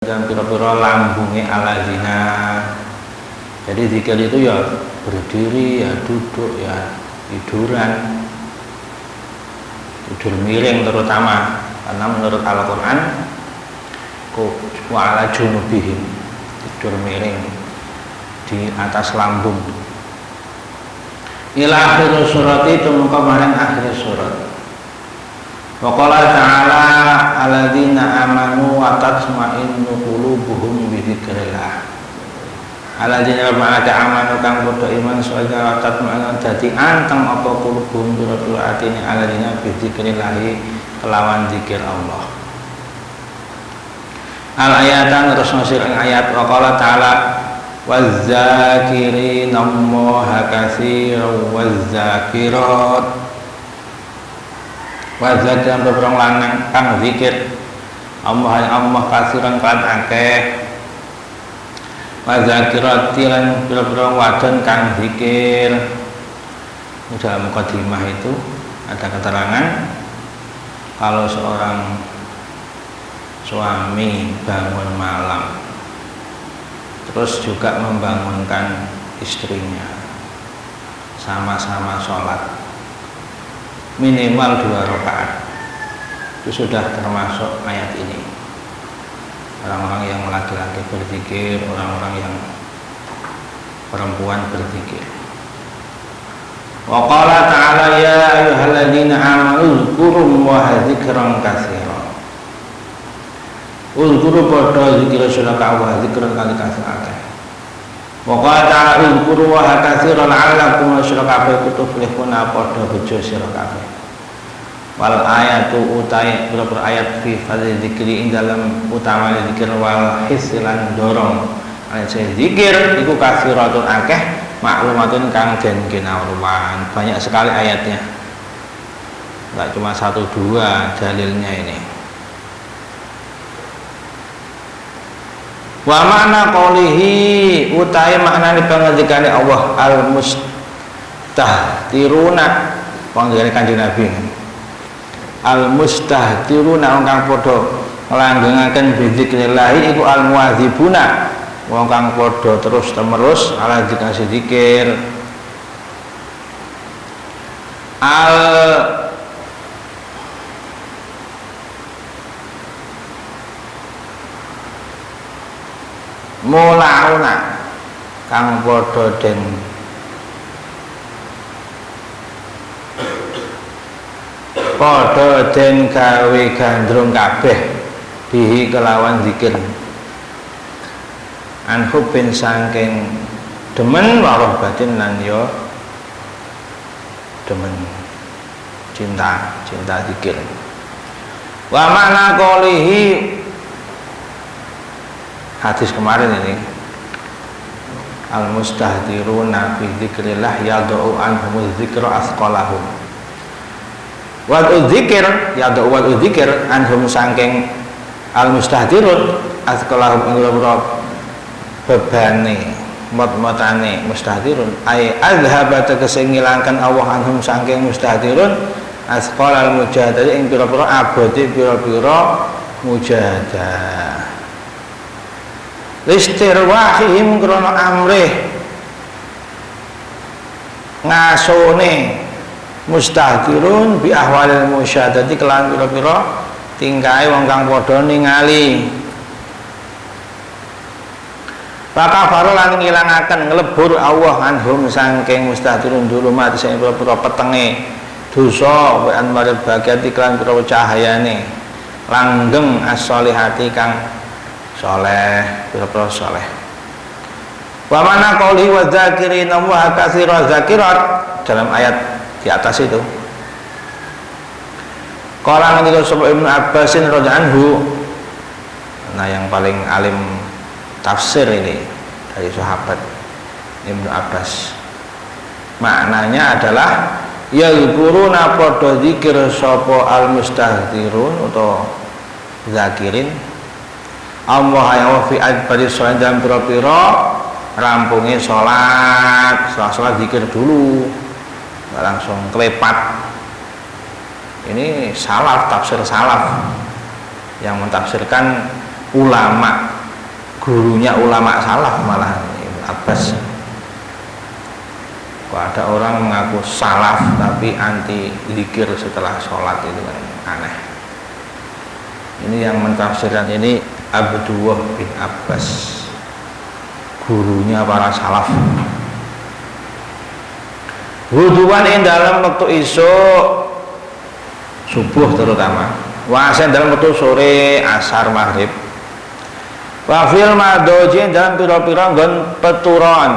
dan pira-pira lambunge alazina. Jadi zikir itu ya berdiri, ya duduk, ya tiduran, tidur miring terutama, karena menurut Al-Quran wa ala junubihim, tidur miring di atas lambung. Ila akhir surat itu kemarin akhir surat. Wa qala ta'ala alladzina amanu wa tatma'innu qulubuhum bi dzikrillah. Alladzina amanu kang padha iman soalnya wa tatma'innu dadi anteng apa qulubuhum pira-pira atine alladzina bi dzikrillah kelawan zikir Allah. Al-ayatan terus masuk ayat wa qala ta'ala waz-zakirina Allaha katsiran waz-zakirat. Wazakir beberang lanang kang zikir Allah kasiran kan akeh. Wazakirati lan beberang wadon kang zikir. Dalam mukadimah itu ada keterangan kalau seorang suami bangun malam terus juga membangunkan istrinya sama-sama sholat minimal 2 rakaat, itu sudah termasuk ayat ini. Orang-orang yang laki-laki berzikir, orang-orang yang perempuan berzikir. Wa qala ta'ala ya ayyuhalladzina amanu dzkurullaha dzikran katsiran. Uzkuru padha zikir sira wa dzikran kali katsiran. Wa qala ta'ala uzkuru wa katsiran la'allakum syuraka kutuflihuna padha bejo sira kabeh. Wal ayatu utai beberapa ayat fi fadli dzikri ing dalam utama zikir wal hislan dorong. Ayat zikir iku katsiratun akeh maklumatun kang den kinawruan. Banyak sekali ayatnya. Enggak cuma 1-2 dalilnya ini. Wa makna qoulihi utai maknane pangandikane Allah al-mustahtiruna pangandikane Kanjeng Nabi. Al-mustahtiruna wong kang padha nglanggengaken bizikrillah iku al-muwadzibuna wong kang padha terus-menerus ala zikir. Al mulauna kang padha den gawe gandrung kabeh bihi kelawan zikir anhubin saking demen waroh batin lan yo demen cinta zikir. Wa makna qoulihi hadis kemarin ini al-mustahdiruna fi dzikrillah yad'u anhum dzikra asqalahum wa dzikir yad'u wa dzikir anhum saking al-mustahdirun asqalahum ing bebane mot-motane mustahdirun ay azhaba tegese ngilangkan Allah anhum saking mustahdirun asqalal mujahadah ing pira-pira abadi pira-pira mujahadah listirwahihim krono amrih ngasone mustahdirun bi ahwalil musyahadati kelan pira-pira tingkahe wong kang padha ningali. Pakafaro lan ngilangaken nglebur Allah anhum saking mustahdirun dulu mati sing pira-pira petenge dosa wa anmaril bagiati kelan pira-pira cahayane langgeng as-solihati kang soleh, pira-pira soleh. Wa mana qauli wa dzakirina wa katsira zakirat dalam ayat di atas itu. Qala ngendika sapa Ibnu Abbasin radhiyallahu anhu. Nah, yang paling alim tafsir ini dari sahabat Ibnu Abbas. Maknanya adalah yadhkuruna padha zikir sapa al-mustahdzirun atau zakirin Allah ya fi adbari sholat dalam pira-pira rampunge sholat zikir dulu langsung kelepat. Ini salaf, tafsir salaf yang mentafsirkan ulama gurunya ulama salaf malah Ibnu Abbas. Kok ada orang mengaku salaf tapi anti zikir setelah sholat, itu kan aneh. Ini yang mentafsirkan ini Abdullah bin Abbas, gurunya para salaf. Wuduan ing dalam waktu isuk subuh terutama, wasen dalam waktu sore asar maghrib, wafil madoji dalam pira-pira nggon peturon,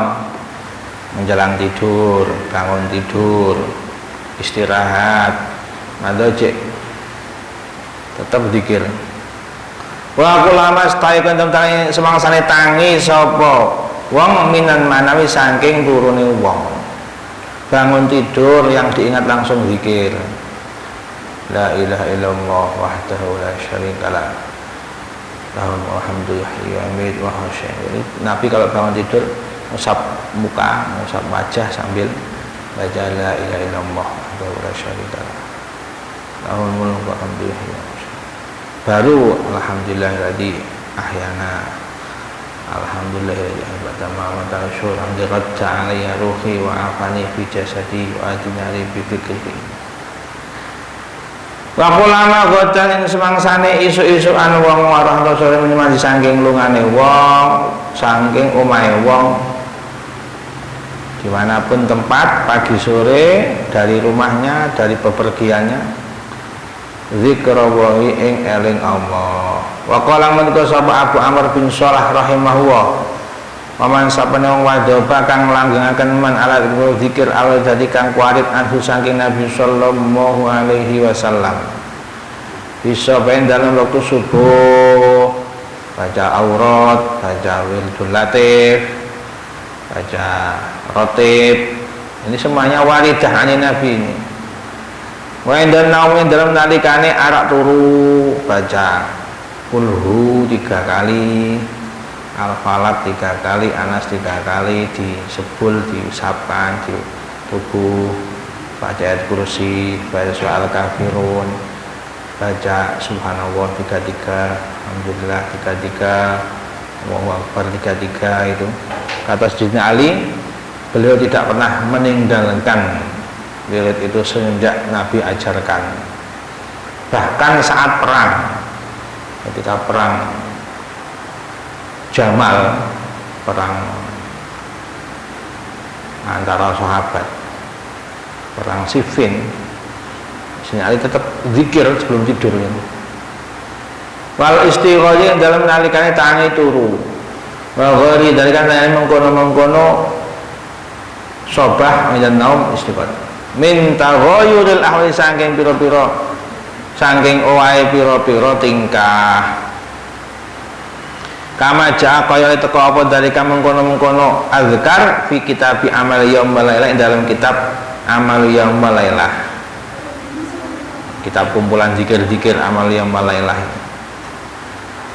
menjelang tidur, bangun tidur, istirahat, madoji tetap zikir. Wa kulama staikan tentang semangsane tangi sapa wong minan manawi saking turune wong. Bangun tidur yang diingat langsung zikir. La ilaha illallah wahdahu la syarikalah. Lahul hamdu yuhyi wa yumiitu wa huwa hayyun. Nabi kalau bangun tidur ngusap muka, ngusap wajah sambil baca la ilaha illallah wahdahu la syarikalah. Lahul mulku wa hamdu yuhyi wa yumiitu. Baru alhamdulillahilladzi ahyana. Alhamdulillahilladzi abadama wa ta'asyur hamdi radda alayya ruhi wa afani fi jasadi wa adinari bi fikri. Wa kulama godan ing semangsane isu-isukan wong warah sore menyang saking lungane wong, saking omahe wong, dimanapun tempat, pagi sore, dari rumahnya, dari bepergiannya, zikrallahi ing eling Allah. Wa qala menika sapa Abu Amr bin Shalah rahimahullah, paman sapane wong wadoba kang langgengaken man ala zikir Allah dadi kang kuarit anhu saking Nabi sallallahu alaihi wasallam. Bisa ben dalam waktu subuh baca aurat, baca wirdul latif, baca rotib. Ini semuanya waridah ani Nabi ini. Wa indan naumin dalam nalikane arak turu baca kulhu 3 kali, al-falaq 3 kali, anas 3 kali, disebul, diusapkan di tubuh, baca ayat kursi, baca surah al-kafirun, baca subhanallah 33, alhamdulillah 33, Allahu akbar 33. Itu kata Sayyidina Ali, beliau tidak pernah meninggalkan wirid itu semenjak Nabi ajarkan. Bahkan saat perang, ketika perang Jamal, perang antara sahabat, perang Siffin, Sayyidina Ali tetap zikir sebelum tidur gitu. Wal istighatsah dalam nalikane tangi turu. Wa ghari dari kan mengkono-mengkono sobah minan naum istighatsah. Min taghayyuril ahwali saking pira-pira saking owahe pira-pira tingkah. Kama jaa kaya teko apa dari mengkono-mengkono azkar fi kitab amal yaum wal lailah dalam kitab amal yaum wal lailah. Kitab kumpulan zikir-zikir amal yaum wal lailah.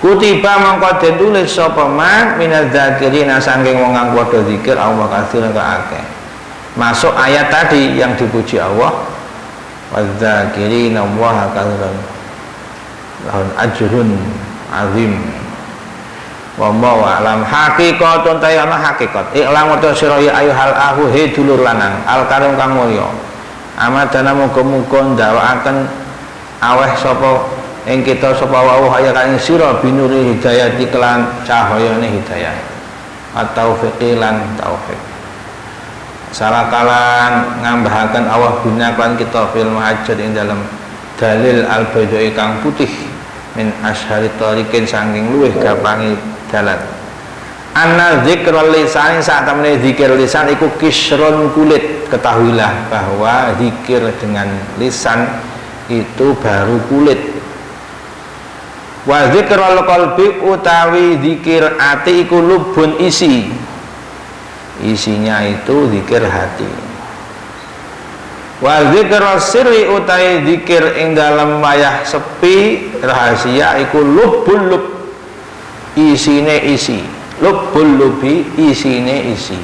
Kutiba mangko den tulis sapa man minaz zakirina saking wong kang padha zikir Allah katsira ka akeh. Masuk ayat tadi yang dipuji Allah, wadzakirina Allaha katsiran lahum ajrun azim. Wa ma alam haqiqatun tayana haqiqat. Iklam wa sira ya ayyuhal ahu he dulur lanang al karim kang mulya. Amadana muga-muga ndawakaken aweh sapa ing kita sapa wau kaya kang sira binuri hidayah iklan cahayane hidayah. At-taufiqi lan taufik. Salah kalan ngambahaken Allah binakan kita fil muhajjat ing dalam dalil al-baydai kang putih min ashari tariqin saking luweh gapangi dalan. Anna dzikrul lisan saat temene zikir lisan iku kisrun kulit. Ketahuilah bahwa zikir dengan lisan itu baru kulit. Wa dzikrul qalbi utawi zikir ati iku lubun isi. Isinya itu zikir hati. Wa dzikrus sirri utai zikir ing dalam wayah sepi rahasia iku lubbul lub. Isine isi. Lubbul lubi isine isi.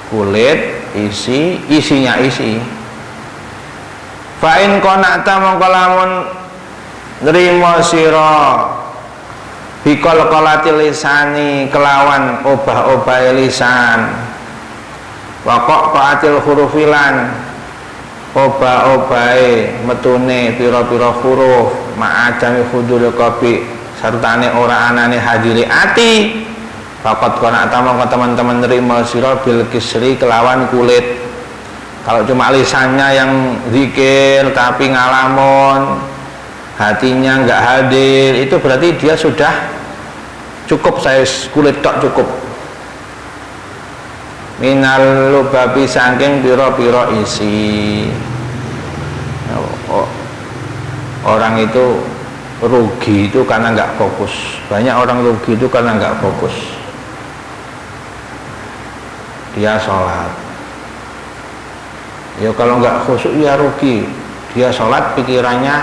Kulit isi, isinya isi. Fa in qana'ta mongko lamun nrimo sira bikol qolatil lisani kelawan obah-obah lisan wakok qaatil hurufilan obah-obahe metune pira-pira huruf ma'adami hudul qabi sertane ora anane hadiri ati fakot kana tamang teman-teman nerima sira bil kisri kelawan kulit. Kalau cuma lisannya yang zikir tapi ngalamun hatinya enggak hadir, itu berarti dia sudah cukup, saya kulit tok cukup. Minal lubabi saking pira-pira isi. Orang itu rugi itu karena enggak fokus. Banyak orang rugi itu karena enggak fokus. Dia sholat, ya kalau enggak khusyuk ya rugi. Dia sholat pikirannya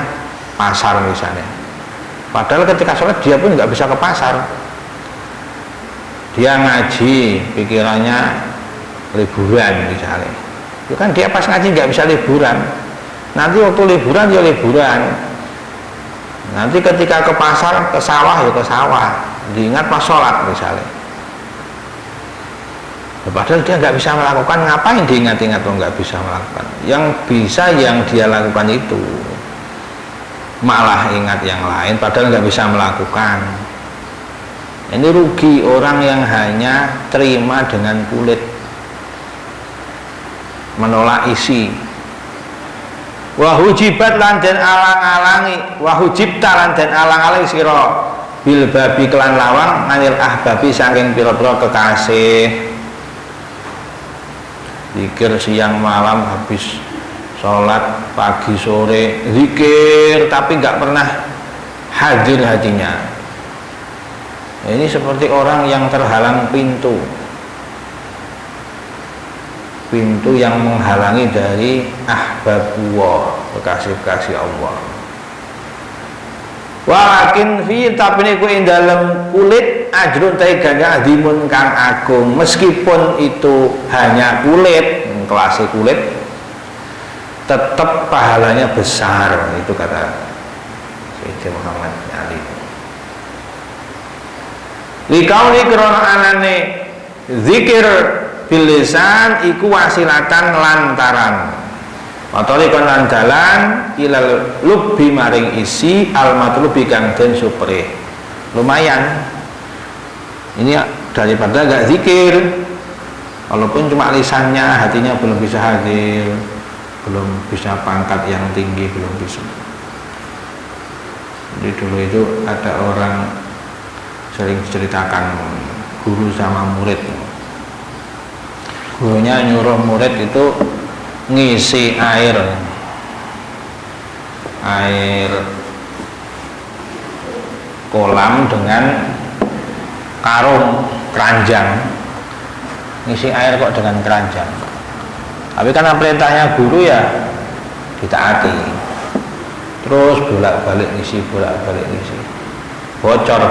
pasar misalnya, padahal ketika sholat dia pun nggak bisa ke pasar. Dia ngaji pikirannya liburan misalnya, itu kan dia pas ngaji nggak bisa liburan. Nanti waktu liburan ya liburan, nanti ketika ke pasar ke sawah ya ke sawah, diingat pas sholat misalnya. Padahal dia nggak bisa melakukan, ngapain diingat-ingat kalau nggak bisa melakukan? Yang bisa yang dia lakukan itu malah ingat yang lain padahal nggak bisa melakukan. Ini rugi orang yang hanya terima dengan kulit, menolak isi. Wahujibat lan den alang-alangi, wahujibta lan den alang-alangi sira bil babi kelan lawang anil ahbabi saking pira-pira kekasih. Zikir siang malam habis sholat, pagi sore zikir tapi nggak pernah hadir hatinya. Ini seperti orang yang terhalang pintu yang menghalangi dari ahbabullah, kekasih-kekasih Allah. Walakin fi tapi niku ing dalem kulit ajrun taiganya adimun kang agung, meskipun itu hanya kulit, kelas kulit, tetap pahalanya besar, itu kata Sayyidina Muhammad Ali. Likauni krana anane zikir bil lisan iku wasilatan lantaran Matoli kon lan dalan ilal lubbi maring isi al matlubi kang den supre. Lumayan. Ini daripada gak zikir. Walaupun cuma lisannya, hatinya belum bisa hadir, belum bisa pangkat yang tinggi, belum bisa. Jadi dulu itu ada orang sering ceritakan guru sama murid. Gurunya nyuruh murid itu ngisi air kolam dengan karung keranjang, ngisi air kok dengan keranjang. Tapi karena perintahnya guru ya ditaati, terus bolak-balik ngisi, bocor,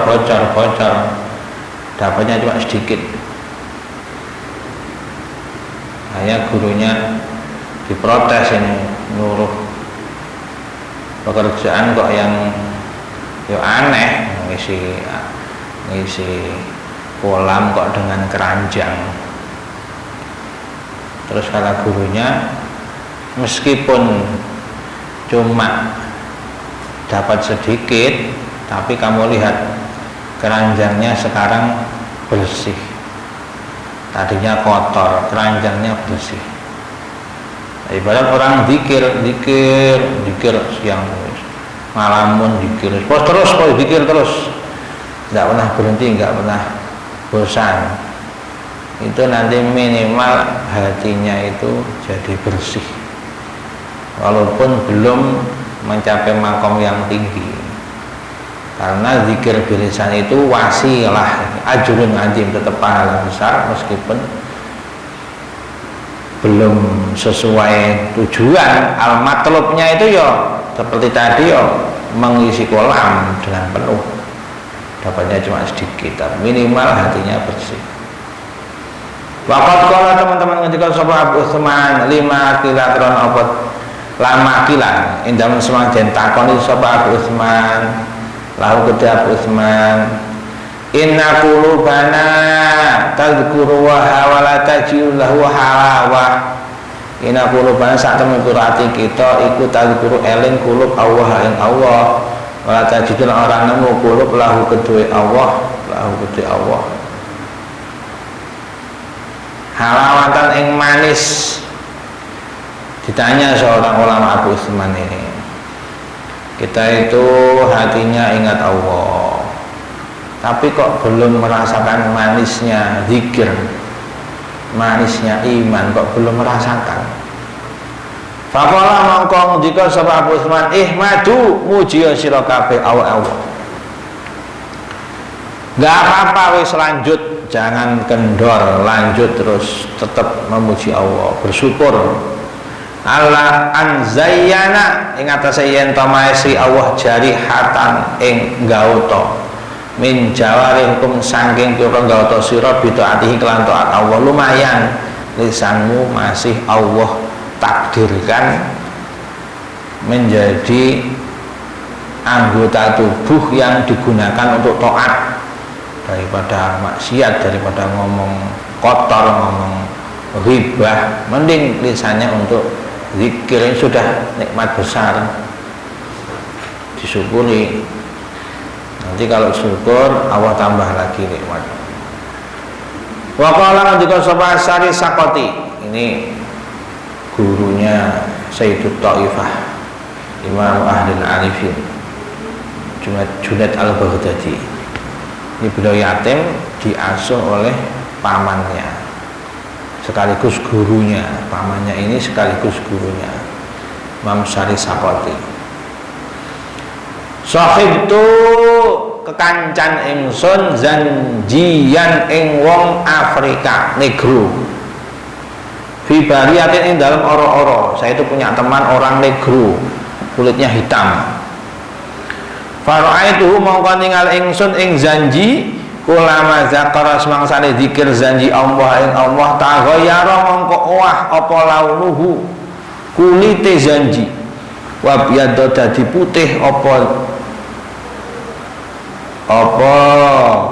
dapatnya cuma sedikit. Hanya gurunya diprotes, ini nyuruh pekerjaan kok yang aneh, ngisi kolam kok dengan keranjang. Terus kata gurunya, meskipun cuma dapat sedikit, tapi kamu lihat keranjangnya sekarang bersih, tadinya kotor, keranjangnya bersih. Ibarat orang zikir siang malamun zikir terus zikir terus, nggak pernah berhenti, nggak pernah bosan. Itu nanti minimal hatinya itu jadi bersih, walaupun belum mencapai makom yang tinggi. Karena zikir bilisan itu wasilah, ajrun azim, tetap pahala besar meskipun belum sesuai tujuan. Al-matlubnya itu ya seperti tadi ya, mengisi kolam dengan penuh, dapatnya cuma sedikit, tapi minimal hatinya bersih. Waqat qala teman-teman ketika sapa Abu Utsman 5 kilatron obat lamakilan indam semang den takoni sapa Abu Utsman lahu kedhe Abu Utsman inna qulubana tadhkuru wa hawala tajiu lahu halawa inna qulubana sak temen ati kita iku tadhkuru eling kulub Allah ing Allah wala tajidul orang nemu kulub lahu kedue Allah halawatan ing manis. Ditanya seorang ulama Abu Utsman ini, kita itu hatinya ingat Allah, tapi kok belum merasakan manisnya zikir, manisnya iman, kok belum merasakan. Faqala mongko ngendika sapa Abu Utsman, ihmadu muji sira kabeh Allah. Gak apa-apa wis lanjut, jangan kendor, lanjut terus tetap memuji Allah, bersyukur. Allah anzayyana ing atase yen to maesi Allah jarihatan ing gauta min jawari hukum saking kira gauta sira bitaatihi kelan taat Allah lumayan lisanmu masih Allah takdirkan menjadi anggota tubuh yang digunakan untuk taat daripada maksiat, daripada ngomong kotor, ngomong ribah, mending lisannya untuk zikir. Ini sudah nikmat besar, disyukuri. Nanti kalau syukur Allah tambah lagi nikmat. Wa qala ngendika sapa Sari Sakoti, ini gurunya Sayyidut Taifah Imam Ahlul Arifin Junaid Al-Baghdadi. Ini beliau yatim, diasuh oleh pamannya sekaligus gurunya, pamannya ini sekaligus gurunya Imam Sari Sakoti. Sahib tu kekancan ingsun zanjian ing wong Afrika negro fi bariatin ing dalam oro-oro. Saya itu punya teman orang negro, kulitnya hitam. Fara'aitu mongko ningali ingsun ing zanji kulama zakara semangsane zikir zanji Allah ing Allah taghayyara mongko owah apa launuhu kulite zanji wa biyadda dadi putih apa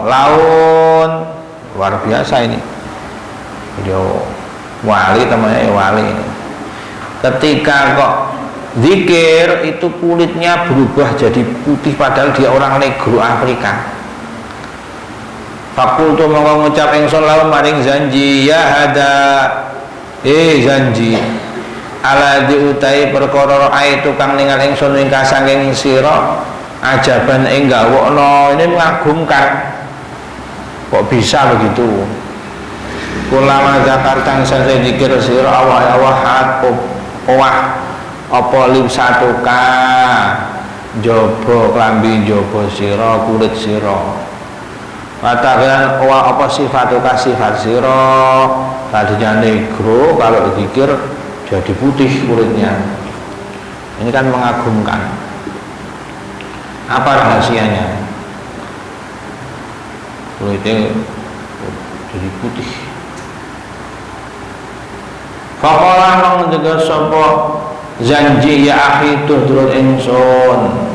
laun. Luar biasa ini. Beliau wali, temannya wali ini. Ketika kok zikir itu kulitnya berubah jadi putih padahal dia orang negro Afrika. Fakultu mongko ngucap ingsun lawan maring zanji ya hada zanji ala diutai perkara itu kang ningal ingsun ing saking sira ajaban ing gawokno. Ini mengagumkan, kok bisa begitu. Kulama zakartan saya zikir sira awah apa lim satuka jaba klambi jaba sira kulit sira katakan apa sifatuka sifat sira tadinya negro, kalau dikir jadi putih kulitnya. Ini kan mengagumkan. Apa rahasianya? Kulitnya jadi putih. Faqala mong jaga sapa zanji ya akhi turut ingsun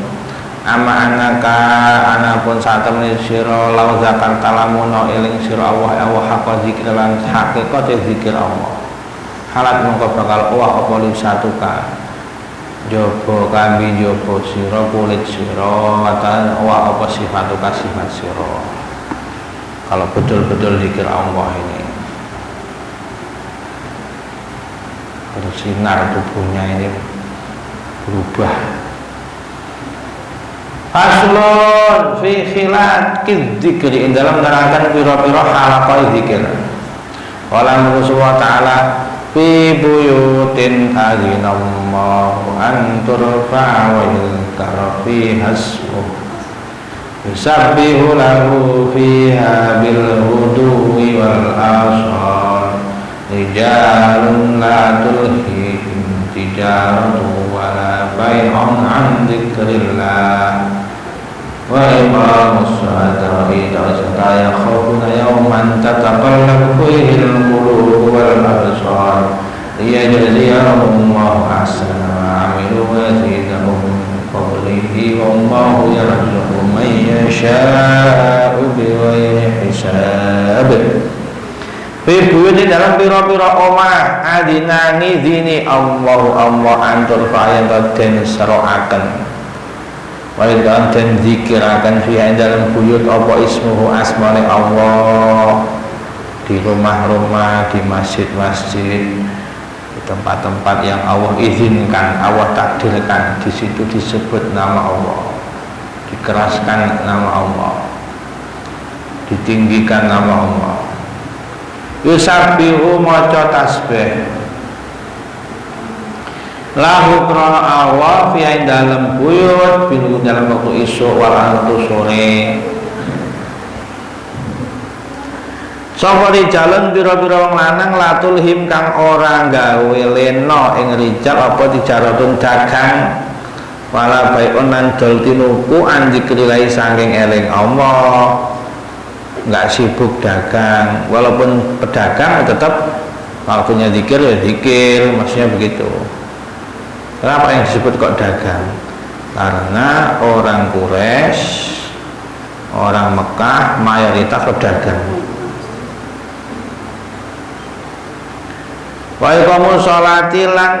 ama anaka anapun satemene sira lau zakar talamuno eling sira Allah haqqa zikir lan hakikate zikir Allah halat mongko bakal apa lisatuka jaba kambi jaba sira kulit sira watan apa sifatuka sifat sira. Kalau betul-betul zikir Allah ini bersinar, tubuhnya ini berubah. Faslun fi khilaqid dzikri, dalam menerangkan pira-pira halaqah zikir. Qala Allah Ta'ala fi buyutin adzinallahu an turfa wa yuzkara fiha ismuhu yusabbihu lahu fiha bil huduwi wal asar rijalun la tulhihim tijaratu wa la bay'un an dzikrillah wa iqamus salati wa ita'iz zakati yakhafuna yawman tataqallabu fihi al-qulubu wal absar liyajziyahum Allahu ahsana ma ويزيدهم من فضله والله يرزق من يشاء بغير حساب. Bibuyuti dalam pira-pira omah adina ngidini Allah antur fayan den seroaken wa dan zikiraken fiha dalam buyut apa ismuhu asmane Allah, di rumah-rumah, di masjid-masjid, di tempat-tempat yang Allah izinkan, Allah takdirkan, di situ disebut nama Allah, dikeraskan nama Allah, ditinggikan nama Allah. Yusabbihu maca tasbih lahu krana Allah fi dalam buyut bin dalam waktu isuk wal waktu sore. Sapa rijalun pira-pira wong lanang latul him kang ora gawe leno ing rijal apa tijaratun dagang wala bai'un lan dol tinuku andikrilai saking eling Allah, nggak sibuk dagang, walaupun pedagang tetap waktunya zikir ya zikir, maksudnya begitu. Kenapa yang disebut kok dagang? Karena orang Quraisy, orang Mekah mayoritas pedagang. Wa iqamu sholati lan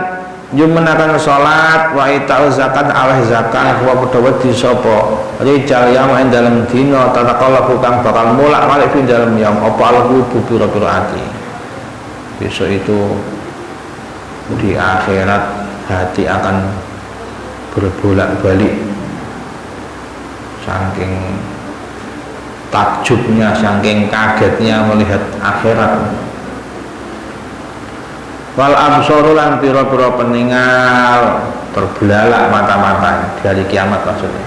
jumenaken salat wa itau zakat alih zakat wa padha di sapa rijal yang ing dalem dina tatakala kang bakal mulak malik ing dalem yang apa alku pira-pira ati. Besok itu di akhirat hati akan berbolak-balik saking takjubnya, saking kagetnya melihat akhirat. Wal absaru lan pira-pira peninggal terbelalak mata-mata dari kiamat maksudnya.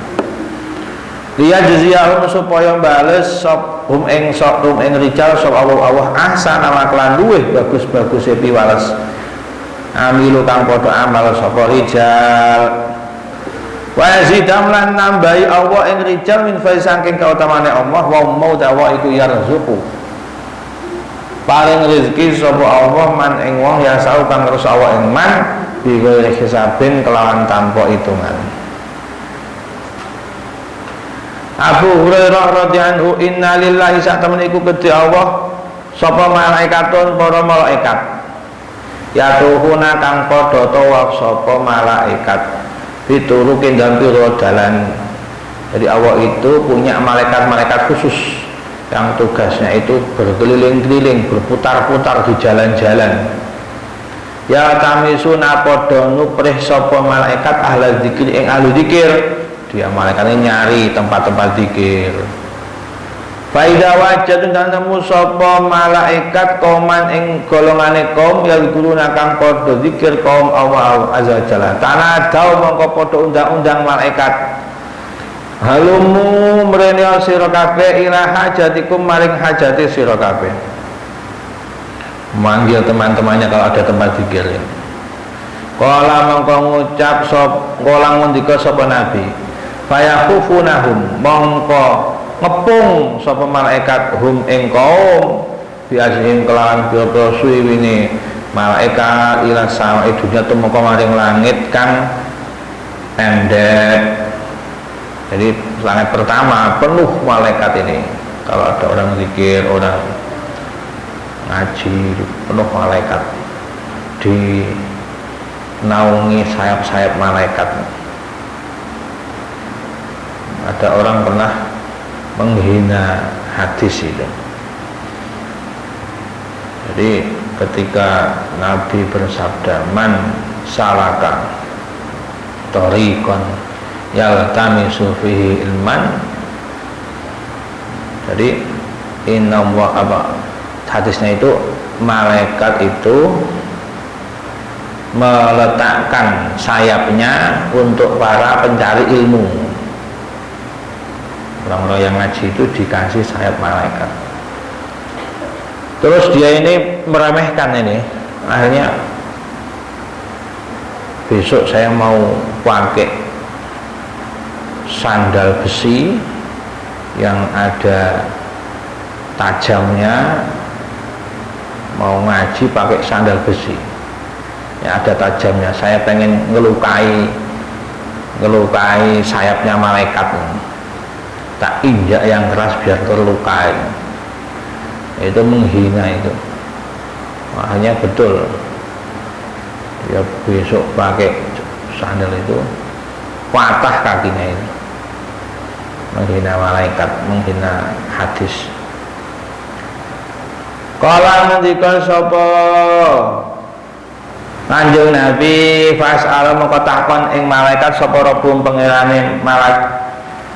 Liya jaziyahum supaya bales sop ing rijal sop Allah ahsana maklan luweh bagus-bagus piwales amilu kang padha amal sapa rijal. Wa yazidam lan nambahi Allah ing rijal min fa saking kautamane Allah wa mau dawa iku yarzuqu paling rezeki sapa Allah man ing wong ya sau kang ngersa Allah ing man bighairi hisabin kelawan tanpa hitungan. Abu Hurairah radhiyallahu inna lillahi sak temen iku kedhe Allah sapa malaikatun para malaikat yatuhuna kang padha tawaf sapa malaikat piturukin dan piro dalan. Jadi Allah itu punya malaikat-malaikat khusus yang tugasnya itu berkeliling-keliling, berputar-putar di jalan-jalan. Ya tamisuna padha nuprih sapa malaikat ahli zikir ing ahli zikir. Dia malaikatnya nyari tempat-tempat zikir. Faida wajadun dan temu sapa malaikat kauman ing golongane kaum yang guruna kang padha zikir kaum Allah azza jalla. Tanadau mongko padha undang-undang malaikat. Halumu mrene sira kabeh ila hajatikum maring hajati sira kabeh. Manggil teman-temannya kalau ada tempat zikir ya. Kala mongko ngucap kala ngundika sapa nabi. Fayakufunahum mongko ngepung sapa malaikat hum ing kaum biasihim kelawan pira-pira suwiwine malaikat ila sama dunya tumeka maring langit kang pendek. Jadi langit pertama penuh malaikat ini. Kalau ada orang zikir, orang ngaji, penuh malaikat. Dinaungi sayap-sayap malaikat. Ada orang pernah menghina hadis itu. Jadi ketika Nabi bersabda man salaka thariqan yaltamisu fihi ilman, jadi inna apa hadisnya itu malaikat itu meletakkan sayapnya untuk para pencari ilmu. Orang-orang yang ngaji itu dikasih sayap malaikat. Terus dia ini meremehkan ini, akhirnya besok saya mau pakai sandal besi yang ada tajamnya, mau ngaji pakai sandal besi yang ada tajamnya. Saya pengen ngelukai ngelukai sayapnya malaikat, tak injak yang keras biar terlukai. Itu menghina itu. Makanya betul ya besok pakai sandal itu patah kakinya itu, menghina malaikat, menghina hadis. Kala ngendika sapa Kanjeng Nabi, fas'ala mongko takon ing malaikat sapa Rabbum pangerane malaikat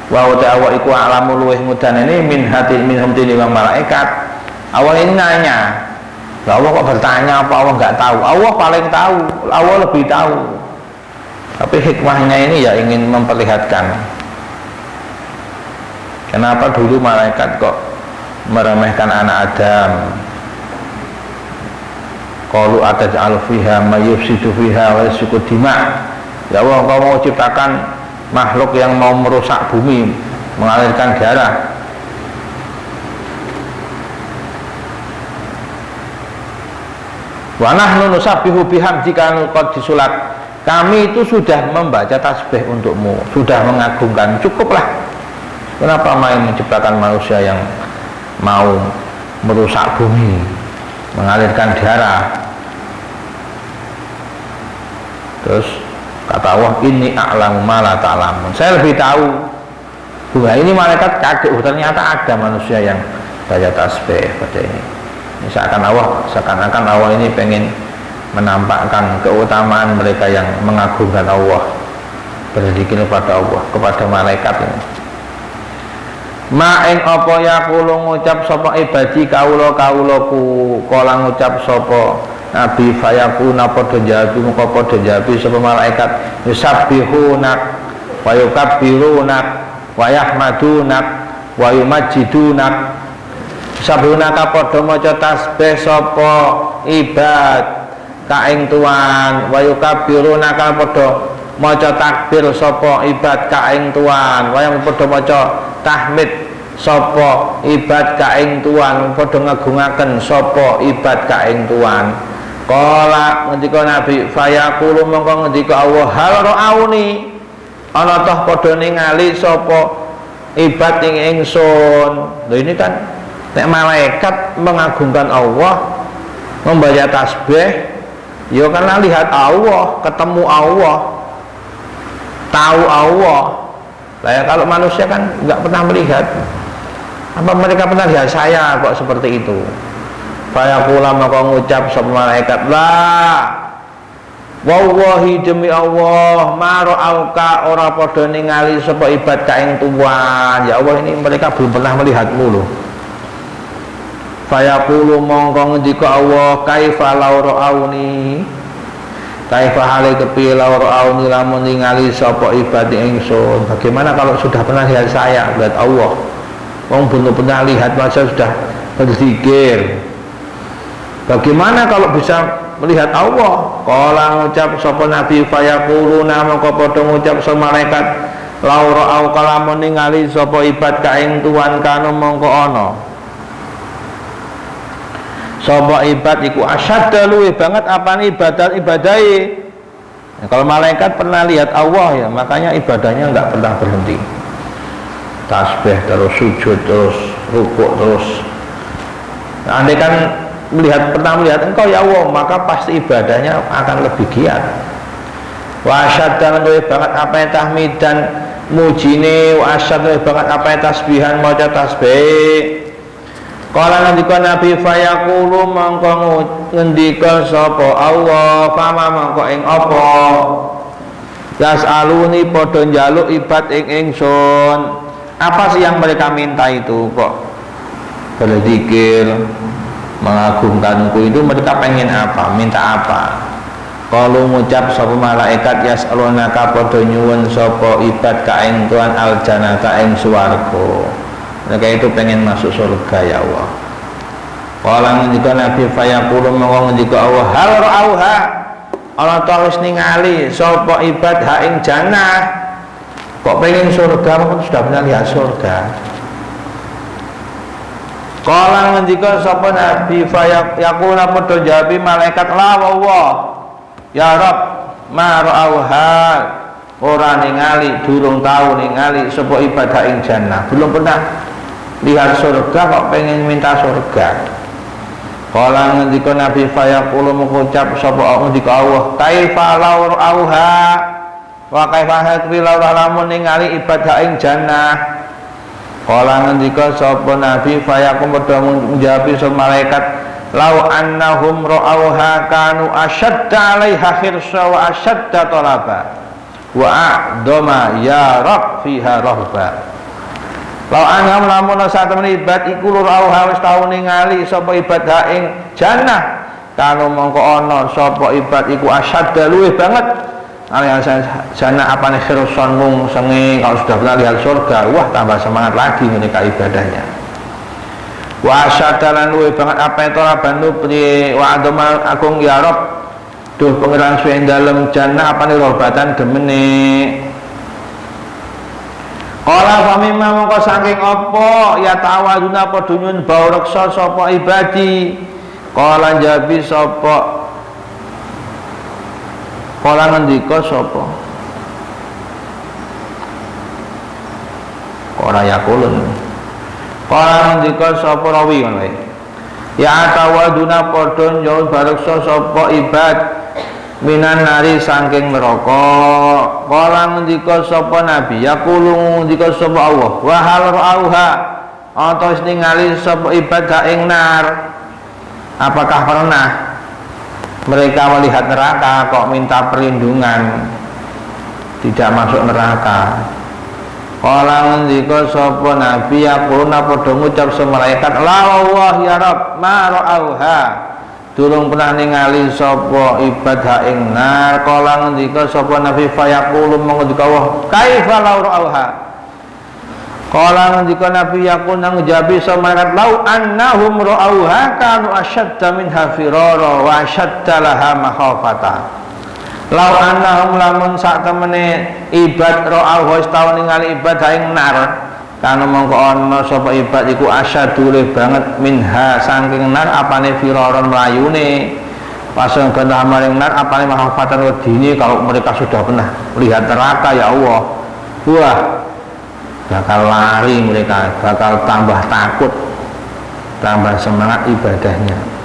wa ta'ala iku alamu luweh mudanane min hati min humtini wa malaikat. Allah ini nanya, Allah kok bertanya apa Allah nggak tahu? Allah paling tahu, Allah lebih tahu. Tapi hikmahnya ini ya ingin memperlihatkan kenapa dulu malaikat kok meremehkan anak Adam. Qalu ataj'al fiha may yufsidu fiha wa yasfiku dima. Ya Allah, Engkau mau ciptakan makhluk yang mau merusak bumi, mengalirkan darah. Wa nahnu nusabbihu bihamdika qad disulat. Kami itu sudah membaca tasbih untukmu, sudah mengagungkan, cukuplah. Kenapa main menciptakan manusia yang mau merusak bumi, mengalirkan darah? Terus kata Allah, ini a'lamu ma la ta'lamun. Saya lebih tahu. Ini malaikat kaget, ternyata ada manusia yang baca tasbih pada ini. Ini seakan-akan Allah ini pengen menampakkan keutamaan mereka yang mengagungkan Allah, berzikir kepada Allah, kepada malaikat ini. Ma'in apa yaqulu ngucap sapa ibadi kawula-kawulaku, kala ngucap sapa Nabi fayakuna padha jawabi moko padha jawabi sapa malaikat yusabbihunak wa yukabbirunak wa yahmadunak wa yumajjidunak. Sabunaka padha maca tasbih sapa ibad ka ing Tuhan, wa yukabbirunaka padha maca takbir sapa ibad ka ing Tuhan, wa yang padha maca tahmid sapa ibad ka ing Tuhan, padha ngagungaken sapa ibad ka ing Tuhan. Kala ngendika Nabi fayaqulu mongko ngendika Allah hal ra'auni, ana toh padha ningali sapa ibad ing ingsun. Lho ini kan nek malaikat mengagungkan Allah, membaca tasbih, ya karena lihat Allah, ketemu Allah, tahu Allah. Lah ya kalau manusia kan nggak pernah melihat. Apa mereka pernah lihat saya kok seperti itu? Fayaqula maka ngucap sapa malaikat, la wallahi demi Allah ma ra'auka ora padha ningali sapa ibad ka ing Tuhan. Ya Allah, ini mereka belum pernah melihatmu loh. Fayaqulu mongko ngendika Allah kaifa law ra'auni, kaifa hale kepiye law ra'auni lamun ningali sapa ibad ingsun. Bagaimana kalau sudah pernah lihat saya, lihat Allah? Wong belum pernah lihat masa sudah berzikir. Bagaimana kalau bisa melihat Allah? Kala ngucap sapa Nabi fayaquluna mongko padha ngucap sapa malaikat law ra'au kalamun ningali sapa ibad ka ing Tuhan kanu mongko ana sapa ibad iku asyadda luwih banget apane ibadahe. Nah, kalau malaikat pernah lihat Allah ya, makanya ibadahnya enggak pernah berhenti. Tasbih terus, sujud terus, rukuk terus. Nah, andai kan pernah melihat engkau ya Allah, maka pasti ibadahnya akan lebih giat. Wa asyadda luwih banget apane tahmidan mujine, wa asyadda luwih banget apane tasbihan maca tasbih. Kala ngendika Nabi fayaqulu mongko ngendika sapa Allah fama mongko ing apa yasaluni padha njaluk ibad ing ingsun. Apa sih yang mereka minta itu? Kok berzikir mengagungkanku itu mereka pengen apa? Minta apa? Kalau ngucap sapa malaikat yasalunaka padha nyuwun sapa ibad ka ing Tuhan aljannata ing swarga. Mereka itu pengen masuk surga ya Allah. Kala ngendika Nabi fayaqulu mongko ngendika Allah hal ra'auha, ana ta wis ningali sapa ibad ha ing jannah. Kok pengen surga, mungkin sudah pernah lihat surga. Kala ngendika sapa Nabi fayaqula padha jawabi malaikat la Allah ya Rabb ma ra'auha, ora ningali, durung tahu ningali sapa ibadah ing jannah, belum pernah lihat surga kok pengen minta surga. Kala ngendika Nabi fayaqulu mengucap sapa ngendika Allah, kaifa law auha wa kaifa hakwi law lamun ningali ibadah ing jannah. Kala ngendika sapa Nabi fayaqum padha menjawab sapa malaikat, law annahum ra'auha kanu ashadda 'alaiha khirsa wa ashadda talaba wa a'dama ya rab fiha rahba. Law annahum lamun sak temen ibad iku ra'auha wis tau ningali sapa ibadah ing jannah, kanu mongko ana sapa ibad iku ashadda luwih banget alias jannah apane khirsan mung senge kalau sudah pernah lihat surga, wah tambah semangat lagi menika ibadahnya. Wa asyadalan luwe banget apa itu rabanu pri wa adama agung ya Rob duh pengiran suwe dalem jannah apane robatan gemene. Kala famimma mongko saking apa ya tawaduna padha nyun bau reksa sapa ibadi. Kala jabi sapa kala ngendika sapa ora yakulun. Kala ngendika sapa rawi ngono. Ya tawaduna padha nyuwun bareksa sapa ibad minan nari saking neraka. Kala ngendika sapa nabi yaqulu ngendika sapa Allah wa hal ra'auha atos ningali sapa ibad ing nar. Apakah pernah mereka melihat neraka kok minta perlindungan tidak masuk neraka? Kala ngendika sapa nabi yaquluna padha ngucap sapa malaikat la Allah ya Rabb ma ra'auha durung pernah ningali sapa ibadah ing nar. Kala ngendika sapa nabi fayaqulu mengko Allah kaifa law ra'auha. Kala ngendika nabi yaqul nang jabi sapa malaikat lau annahum ra'auha kanu ashadda minha firara wa ashadda laha makhafata. Lau annahum lamun sak temene ibad ra'au wis tau ningali ibadah ing nar, kana mongko ana sapa ibad iku asyadule banget minha saking nar apane firaron mlayune pasang gantah maring nar apane mahafatan wedine. Kalau mereka sudah pernah lihat neraka ya Allah, wah bakal lari mereka, bakal tambah takut, tambah semangat ibadahnya.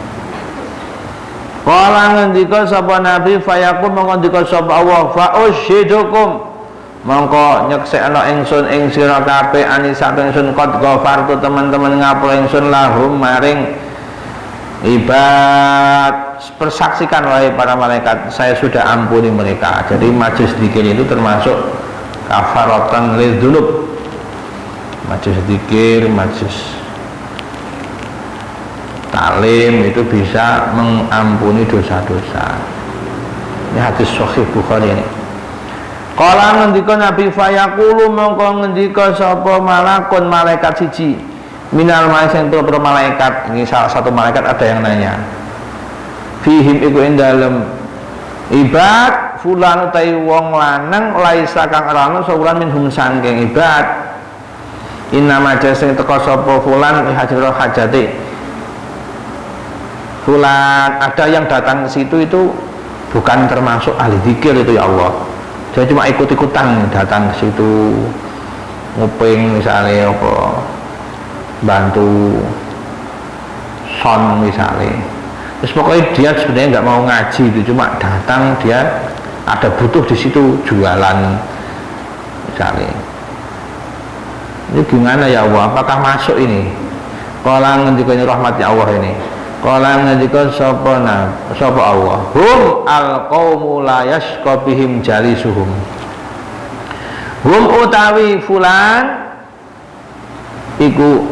Kala ngendika sapa nabi fayaqul mongko ngendika sapa Allah fa ushidukum mongko nyeksekno ingsun ing sira kabeh anisa ingsun qad ghafartu teman-teman ngapura ingsun lahum maring ibad. Persaksikan wahai para malaikat saya sudah ampuni mereka. Jadi majlis zikir itu termasuk kafaratan lidzunub. Majlis zikir, majlis talim itu bisa mengampuni dosa-dosa. Ini hadis sahih Bukhari ini. Kala ngendika Nabi fayaqulu mongko ngendika sapa malakun malaikat siji minal malaikati pira malaikat. Ini salah satu malaikat ada yang nanya. Fihim iku ing dalem ibad fulan utai wong lanang laisa kang ana saulan minhum sangking ibad. Inna majasing teka sapa fulan hajro hajate. Fulan ada yang datang ke situ itu bukan termasuk ahli zikir itu ya Allah. Saya cuma ikut-ikutan datang ke situ nguping misalnya apa bantu son misalnya. Terus pokoknya dia sebenarnya nggak mau ngaji itu, cuma datang dia ada butuh di situ jualan misalnya. Ini gimana ya Allah? Apakah masuk ini? Kalau ngendikane rahmatnya Allah ini. Kala ngendika sapa Allah hum alqaumu la yashqa bihim jalisuhum. Hum utawi fulan iku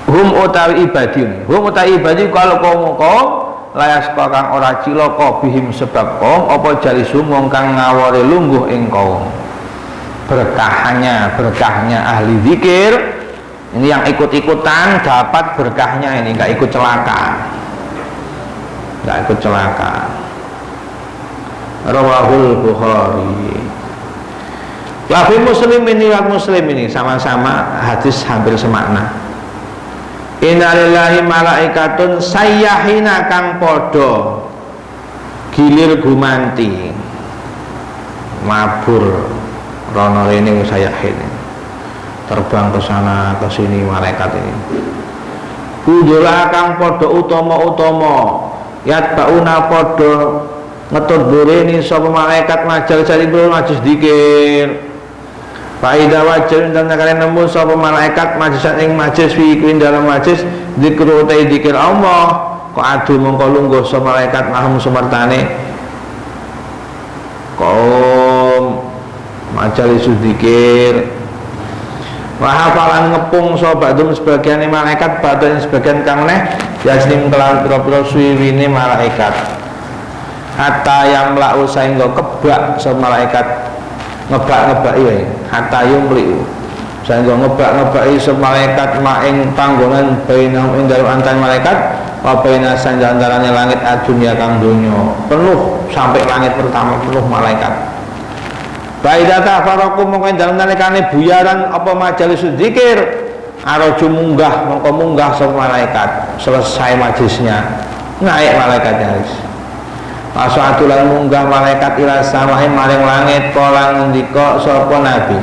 hum utawi ibadin. Hum utawi ibadi kalau kaum la yashqa kang ora cilaka bihim sebab kaum apa jalisuhum wong kang ngawore lungguh ing kaum. Berkahnya ahli zikir ini yang ikut-ikutan dapat berkahnya ini, nggak ikut celaka. Rawahul Bukhari. Lafzi Muslim ini sama-sama hadis hampir semakna. Innalillahi malaikatun sayyahina kang podo gilir gumanti. mabur rono rene saya ini terbang ke sana ke sini malaikat ini kudola kang padha utama-utama yatbauna padha ngetut bureni sapa malaikat majal cari majus dikir faida wajar dan kalian nemu sapa malaikat majisan ing majlis fi kuwi dalam majlis zikru ta zikir Allah kok adu mongko lungguh sapa malaikat mahum sumertane kaum majalis zikir wa hafalan ngepung sapa dum sebagian malaikat badan sebagian kang neh yasnim kelawan pira-pira suwiwine malaikat hatta yang mlau saengga kebak sapa malaikat ngebak-ngebaki wae hatta yumliu saengga ngebak-ngebaki sapa malaikat maing panggonan bainahum ing dalem antara malaikat wa baina sanjantarane langit adunya kang donya penuh sampai langit pertama penuh malaikat baidata faraku mongko dalem nalikane buyaran apa majalis zikir araju munggah mongko munggah sapa malaikat selesai majlisnya naik malaikat nyaris Mas'atulan munggah malaikat ila samahe maring langit kala ngendika sapa nabi.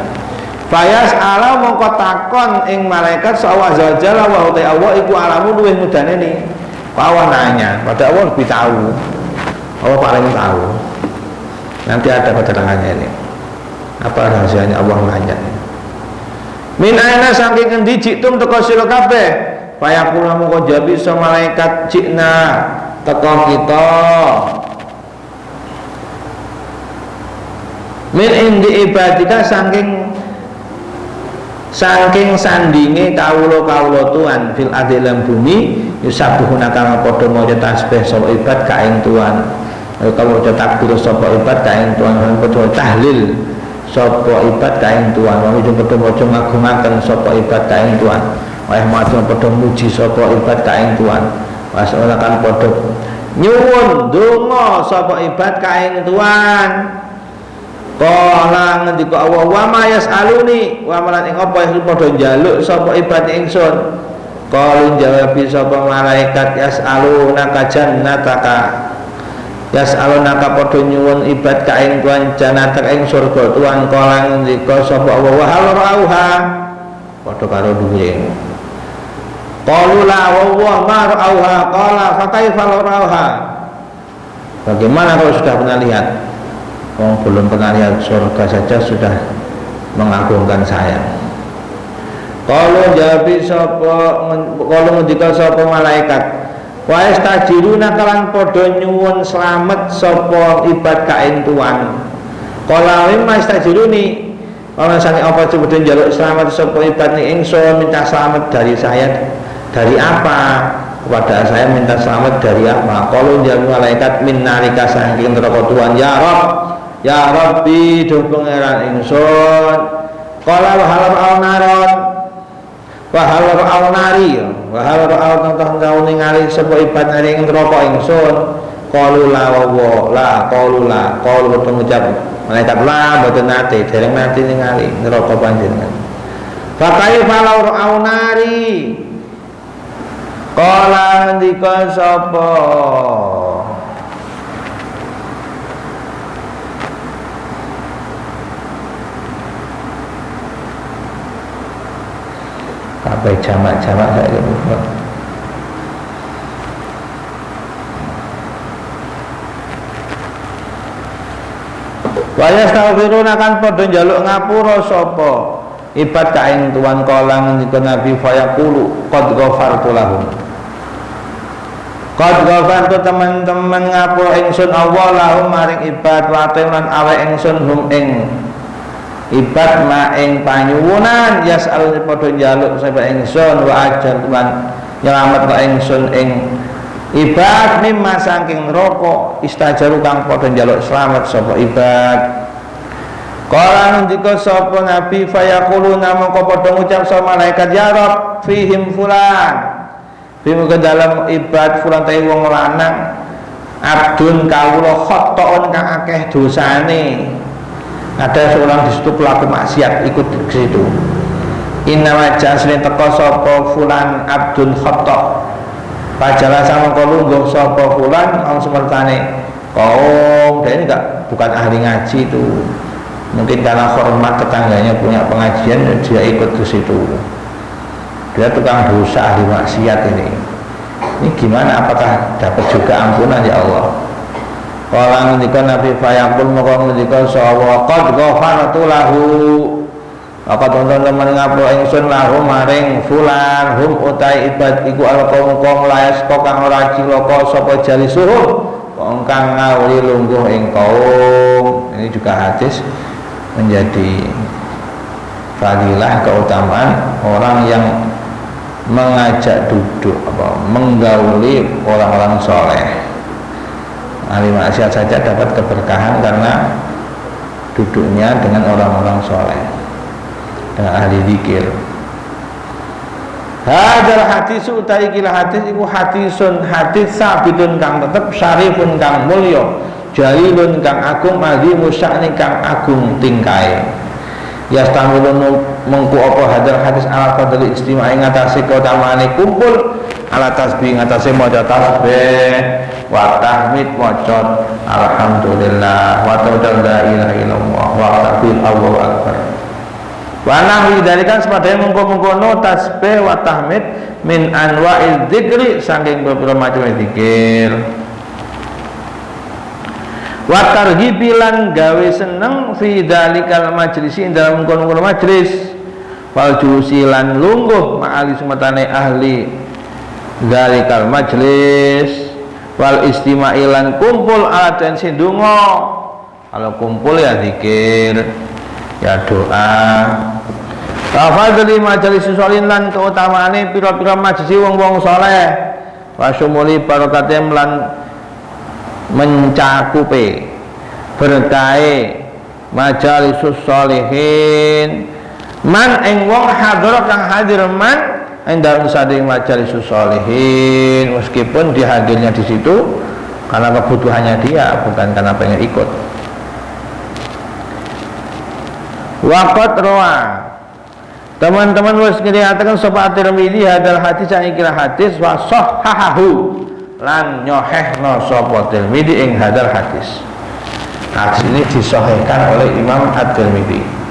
Fayas ala mongko takon ing malaikat sawa jalla wa ta'ala Allah iku alamu luwih mudane ni. Allah nanya, pada Allah lebih tahu. Allah paling tahu. Nanti ada keterangannya ini. Apa rahasianya Allah nanya. Min aina saking endi jitum teko sira kabeh? Fayaqulu mongko jabi sa malaikat jikna teko kita. Min indi ibadika saking sandinge kawula Tuhan fil adilam bumi yusabbihuna kang padha maca tasbih sapa ibad ka ing Tuhan. Kalau maca takbir sapa ibad ka ing Tuhan lan padha tahlil sapa ibad ka ing Tuhan. Wong ujung padha maca ngagungaken sapa ibad ka ing Tuhan. Wah maca padha muji sapa ibad ka ing Tuhan. Wasana kan padha nyuwun donga sapa ibad ka ing Tuhan. Kala ngendika Allah wa ma yasaluni wa malan ing apa yang padha njaluk sapa ibad ingsun. Kala jawab sapa malaikat yasalunaka jannataka. Yasalunaka padha nyuwun ibad ka ing Tuhan jannataka ing surga Tuhan. Kala ngendika sapa Allah wa hal rauha padha karo dhuwure. Qalu la wa ma rauha qala fa kaifa rauha. Bagaimana kalau sudah pernah lihat? Belum pernah lihat surga saja sudah mengagungkan saya. Kalau jawabi sapa kalau ngendika sapa malaikat wa istajiruna kalan padha nyuwun slamet sapa ibad ka ing Tuhan. Kala mimma istajiruni ana sange apa coba njaluk slamet sapa ibad ning ingsun minta slamet dari saya dari apa? Kepada saya minta selamat dari apa? Kalau jawab malaikat min narika saking neraka Tuhan ya Rabb. Ya Rabbi duh pangeran ingsun. Qala wa hal al-naron wa hal al-nari wa hal al-tantang kau ningali sapa ibad ning neraka ingsun. Qalu la wa la qalu la qalu pengucap malaikat la boten nate dereng nate ningali neraka panjenengan. Fa kaifa law al-nari qala ndika sapa sampai jamak-jamak saya lupa. Wa yastaghfiruna kan padha njaluk ngapura sapa ibad ka ing Tuhan kala ngendika Nabi fayaqulu qad ghafartu lahum. Qad ghafartu teman-teman ngapura ingsun Allah lahum maring ibad wa lan awe ingsun hum ing ibad ma ing panyuwunan yasal padha njaluk sapa ingsun wa ajar Tuhan nyelamet ka ingsun ing ibad mimma saking neraka istajaru kang padha njaluk slamet sapa ibad. Kala ngendika sapa nabi fayaquluna mongko padha ngucap sapa malaikat ya Rabb fihim fulan bimo ke dalam ibad fulan ta wong lanang abdun kawula khotoon kang akeh dosane. Ada seorang di situ pelaku maksiat ikut ke situ. Inna wajah asli teko sapa fulan abdul khotok. Pajala sama kolungguh sapa fulan ang semertane kaum, dan ini bukan ahli ngaji itu, mungkin karena hormat tetangganya punya pengajian dia ikut ke situ, dia tukang dosa ahli maksiat ini gimana, apakah dapat juga ampunan ya Allah? Kalau ngendikan Nabi Fayaqul maka ngendikan sawa qad ghafartu lahu, maka teman-teman ngapura ingsun lahu maring fulan hum utai ibad iku al-qaum layas kang ora cilaka sapa jalisuhum kang ngawuri lungguh ing kaum. Ini juga hadis menjadi fadilah keutamaan orang yang mengajak duduk menggauli orang-orang soleh. Ahli maksiat saja dapat keberkahan karena duduknya dengan orang-orang soleh, dengan ahli zikir. Hadal hadis utai kila hadis iku hadisun hadis sabitun kang tetep syarifun kang mulya jalilun kang agung azimu sya'ni kang agung tingkai. Yastamilun mengku apa hadal hadis ala fadli istima'i ngatasi keutamaan kumpul ala tasbih ngatasi maca tasbih wa tahmid maca alhamdulillah wa ta'ala la ilaha illallah wa takbir Allahu akbar. Wa nahwi dalikan sepadane mengko-mengkono tasbih wa tahmid min anwa'il dzikri saking beberapa macam zikir. Wa targhibilan gawe seneng fi dalikal majlisi dalam mengkono-mengkono majlis wal julusilan lungguh ma'ali sumatane ahli dalikal majlis wal istima'ilan kumpul ala tensi donga. Kalau kumpul ya zikir ya doa. Tafadhali majelis sholin lan keutamaane pira-pira majelis wong-wong saleh wa sumuli barokate lan mencakupi berkahe majelis sholihin man ing wong hadir kang hadir man endang sading majelis sholihin, meskipun dia hadirnya di situ karena kebutuhannya dia, bukan karena pengen ikut. Waqat rawa teman-teman wis ngeliatakan sapa Tirmidzi hadal hadis yang ikilah hadis wa sahahahu lan nyohehno sapa Tirmidzi ing hadal hadis. Hadis ini disahihkan oleh Imam At-Tirmidzi.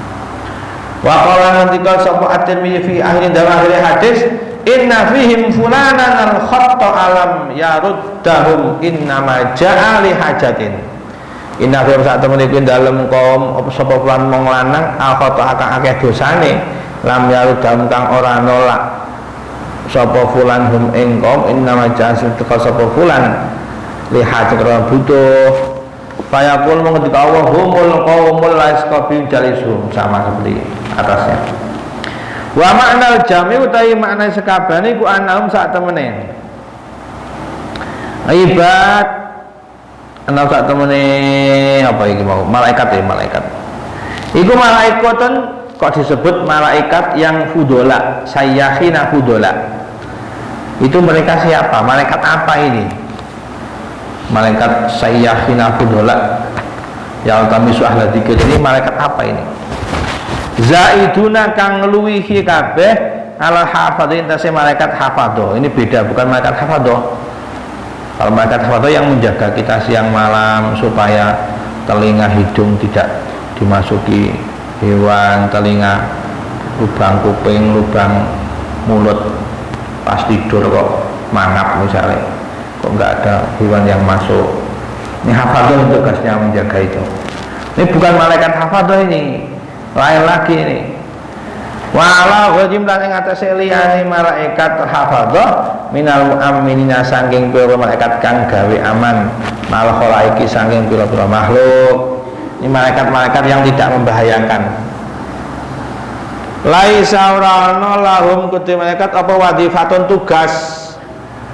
Wa qala nantikal sapa At-Tirmidzi fi akhir dalam akhir hadis inna fihim fulanan al-khatta alam yaruddahum innama ja'a li hajatin. Inna fihim saat temen iku dalem kaum apa sapa fulan mong lanang al-khatta akeh akeh dosane lam yaruddahum kang ora nolak sapa fulan hum ing kaum innama ja'a sapa fulan li hajat ora butuh. Fayaqul mengetika Allah humul qaumul laisqabim jalisum, sama seperti atasnya. Wa ma'nal jami utawi makna sekabane iku anam sak temene ibad anam sak temene apa iki mau malaikat ya malaikat iku malaikatun kok disebut malaikat yang fudola sayyahina fudola. Itu mereka siapa? Malaikat apa ini? Malaikat sayyahina fudola yang tamisu ahla dzikir ini malaikat apa ini? Zaiduna kang ngluwihi kabeh ala hafadhin tase malaikat hafadho. Ini beda, bukan malaikat hafadho. Kalau malaikat hafadho yang menjaga kita siang malam supaya telinga hidung tidak dimasuki hewan, telinga lubang kuping, lubang mulut pas tidur kok mangap misalnya, kok nggak ada hewan yang masuk. Ini hafadho tugasnya menjaga itu. Ini bukan malaikat hafadho, ini lain lagi ini. Walau wajib lan ing atase liyane malaikat hafadho minal mu'minina saking pira malaikat kang gawe aman mal khalaiki saking pira-pira makhluk. Ini malaikat-malaikat yang tidak membahayakan. Laisa urana lahum kuti malaikat apa wadifatun tugas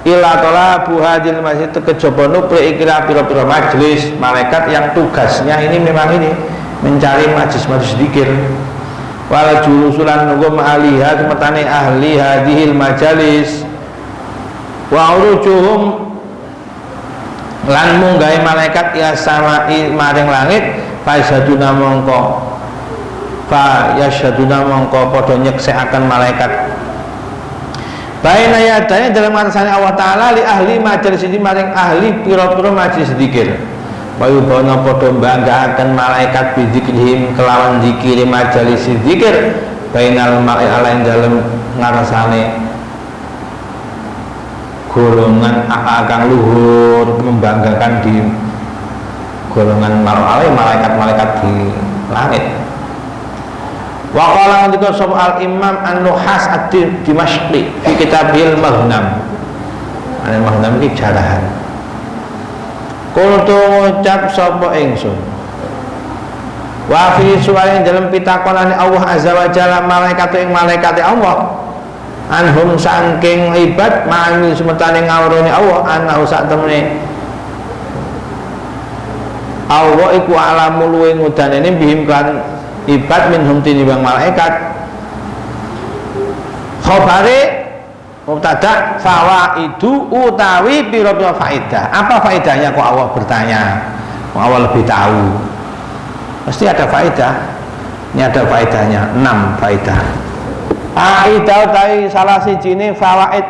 ila tola buhadil masjid kejaba nupri ikira pira-pira majlis. Malaikat yang tugasnya ini memang ini mencari majlis-majlis dzikir. Wala julusulan nunggu ahliha semetane ahli hadhil majalis wa urujuhum lan munggahe malaikat ya samai maring langit fasaduna mongko fa yasyaduna mongko padha nyeksekaken malaikat baina yadane dalam ngarsane Allah taala li ahli majalis ini maring ahli pira-pira majlis dzikir Wayubana padha banggaaken malaikat bidzikrihim kelawan zikir majalis zikir bainal mar'i alain dalem ngarsane golongan akan luhur, membanggakan di golongan mar'i malaikat-malaikat di langit. Wa qala ngendika sapa al-Imam An-Nuhas ad-Dimashqi fi kitabil Maghnam. Al-Maghnam iki jarahan. Kultu ngucap sapa ingsun wa fi suwalin dalam pitakonane Allah azza wa jalla malaikat ing malaikat Allah anhum saking ibad ma'ani semetane ngawrone Allah anahu sak temene Allah iku alamu luwih ngudanene bihim kan ibad minhum tinimbang malaikat khabare mubtada fawaidu utawi pira-pira faedah. Apa faedahnya kok Allah bertanya? Allah lebih tahu. Pasti ada faedah. Ini ada faedahnya 6 faedah. Faedah utawi salah sijine fawaid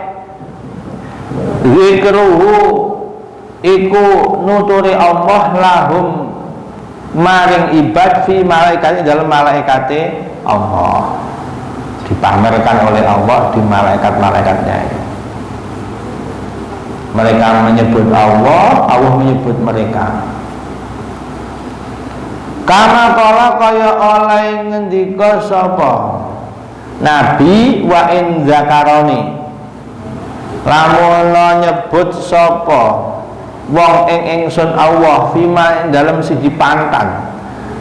zikruhu iku nuturi Allah lahum maring ibad fi malaikati dalam malaikate Allah, dipamerkan oleh Allah di malaikat-malaikatnya. Mereka menyebut Allah, Allah menyebut mereka. Kama kala kaya oleh ngendika sapa Nabi wa in zakaroni lamun nyebut sapa wong ing ingsun Allah fima dalam siji pantan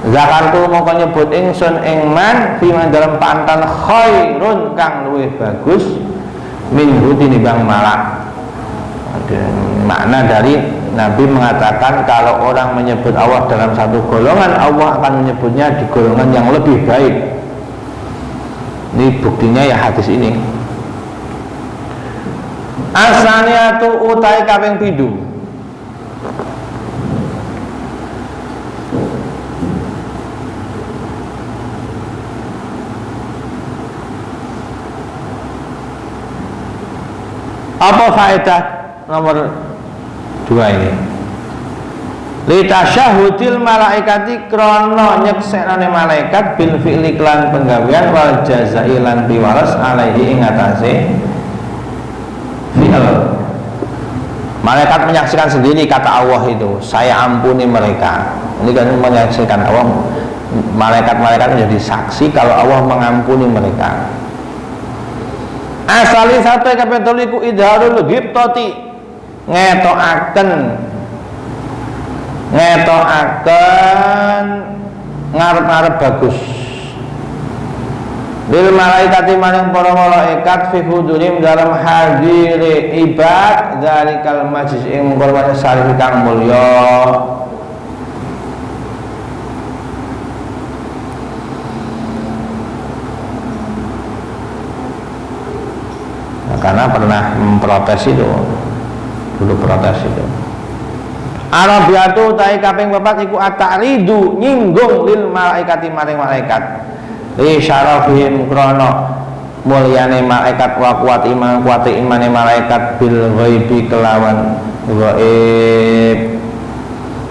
zakartu mongko nyebut ingsun ing man fima dalam pantan khairun kang luwih bagus minhu tinimbang malak. Makna dari Nabi mengatakan kalau orang menyebut Allah dalam satu golongan, Allah akan menyebutnya di golongan yang lebih baik. Ini buktinya ya hadis ini. Asaniatu utai kaping pindho. Apa faedah nomor 2 ini? Litasyahudil malaikati krana nyeksekane malaikat bil fi'li klan penggawean wal jazai lan piwales alaihi ing atase fi'il. Malaikat menyaksikan sendiri kata Allah itu, saya ampuni mereka. Ini kan menyaksikan Allah, malaikat-malaikat menjadi saksi kalau Allah mengampuni mereka. Asali satu kapitoliku idharul ghibtati ngetokaken ngarep-ngarep bagus bil malaikati maring para malaikat fi hudurim dalam hadire ibad zalikal majlis ing mungkar sarif kang mulya. Nah, karena pernah memprotes itu dulu, protes itu Arabiatu tai kaping 4 iku at-ta'ridu nyinggung lil malaikati maring malaikat li syarafihim krana mulyane malaikat wa kuwati imane malaikat bil ghaibi kelawan ghaib.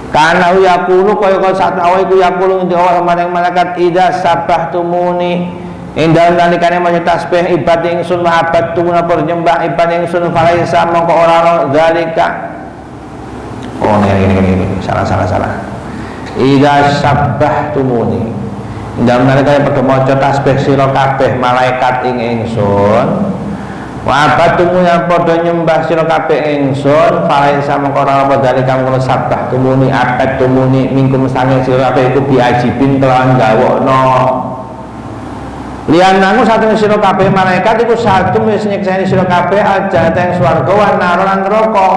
Kana yaqulu kaya sak awake iku yaqulu ngendi awak maring malaikat idza sabbahtumuni indal nalikane maca tasbih ibad ingsun mahabat tumuna nyembah ibad ingsun falaisa mongko ora zalika. Oh ini salah. Idza sabbahtumuni ndang nalika padha maca tasbih sira kabeh malaikat ing ingsun wa abadtumuni padha nyembah sira kabeh ingsun falaisa mongko ora apa dalika mongko sabbahtumuni abadtumuni mingkum sange sira kabeh iku biajibin kelawan gawokno lian nanggu satu sira kabeh malaikat iku satu wis nyekseni sira kabeh aja teng swarga wan naran neraka.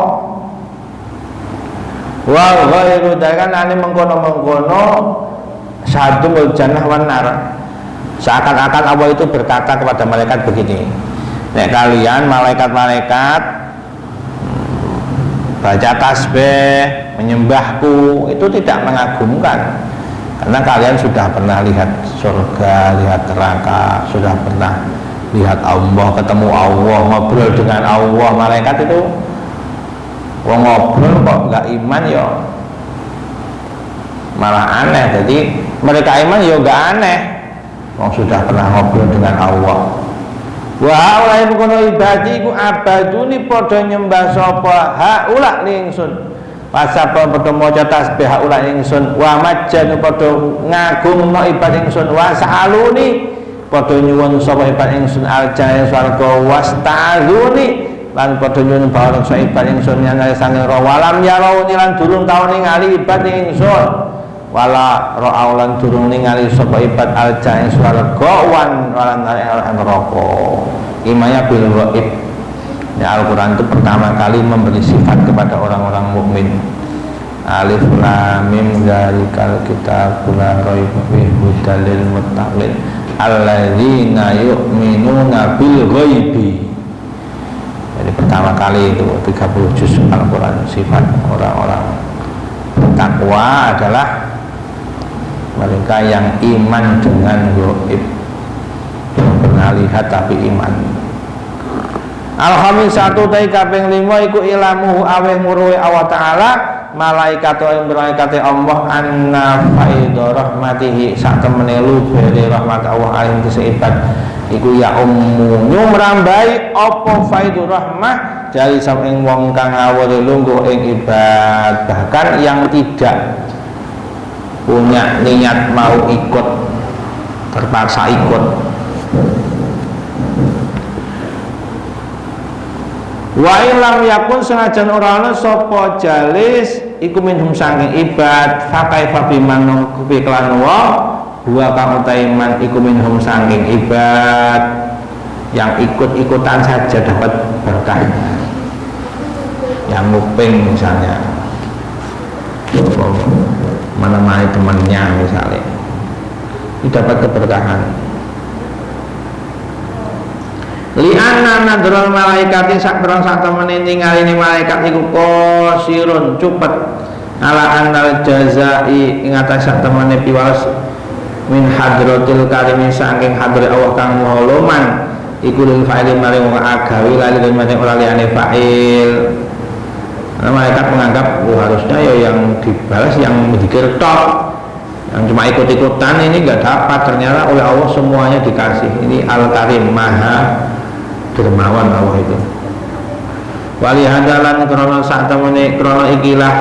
Wa ghairu dakan ane mengkono-mengkono satu jannah wan nar. Seakan-akan Allah itu berkata kepada malaikat begini, nek kalian malaikat-malaikat baca tasbih, menyembahku itu tidak mengagumkan, karena kalian sudah pernah lihat surga, lihat neraka, sudah pernah lihat Allah, ketemu Allah, ngobrol dengan Allah. Malaikat itu wong ngobrol kok nggak iman ya malah aneh. Jadi mereka iman ya enggak aneh, wong sudah pernah ngobrol dengan Allah. Wa haulai kono ibadi ku abaduni padha nyembah sapa haula ingsun. Pasapa padha maca tasbih haula ingsun, wa majjan padha ngagungno ibad ingsun, wa sa'aluni padha nyuwun sapa ibad ingsun aljaya swarga, wasta'adzuni lan padha nyuwun bawang sapa ibad ingsun yang sange walam ya rauni lan durung tau ningali ibad ingsun, wala ra'au lan durung ningali sapa ibad aljaya swarga wan lan neraka. Imaya bil ghaib. Ya, Al-Quran itu pertama kali memberi sifat kepada orang-orang mukmin. Alif lam mim dzalikal kitabul la raiba fihi hudal lil muttaqin alladzina yu'minuna bil ghaibi. Jadi pertama kali itu 30 juz Al-Quran sifat orang-orang bertakwa adalah mereka yang iman dengan ghaib, yang pernah lihat tapi iman. Al-khamisatu tai kaping 5 iku ilamuhu aweh muruhe Allah taala malaikat ing malaikate Allah anna faida rahmatihi sak temene lubere rahmat Allah alim keseibad iku ya nyumrambai apa faidu rahmah jari saking wong kang awale lungguh ing ibad, bahkan yang tidak punya niat mau ikut terpaksa ikut. Wa ilam yakun senajan ora ana sapa jalis iku minhum saking ibad fakai fabiman kuwi kelan wa huwa kang utaiman iku minhum saking ibad yang ikut-ikutan saja dapat berkah. Yang nguping misalnya menemani temannya misalnya itu dapat keberkahan. Li'anna nadral malaikati sakron sak temene ningali malaikat iku qasirun cepet ala annal jazai ing atas sak temene piwales min hadratil karimi saking hadrat Allah kang maholoman iku lil fa'il maring wong agawi lali maring ora liyane fa'il. Nah, malaikat menganggap harusnya ya yang dibalas yang dzikir tok, yang cuma ikut-ikutan ini enggak dapat, ternyata oleh Allah semuanya dikasih. Ini Al-Karim, Maha dermawan Allah itu. Wali hadalan krono sak temene krono ikilah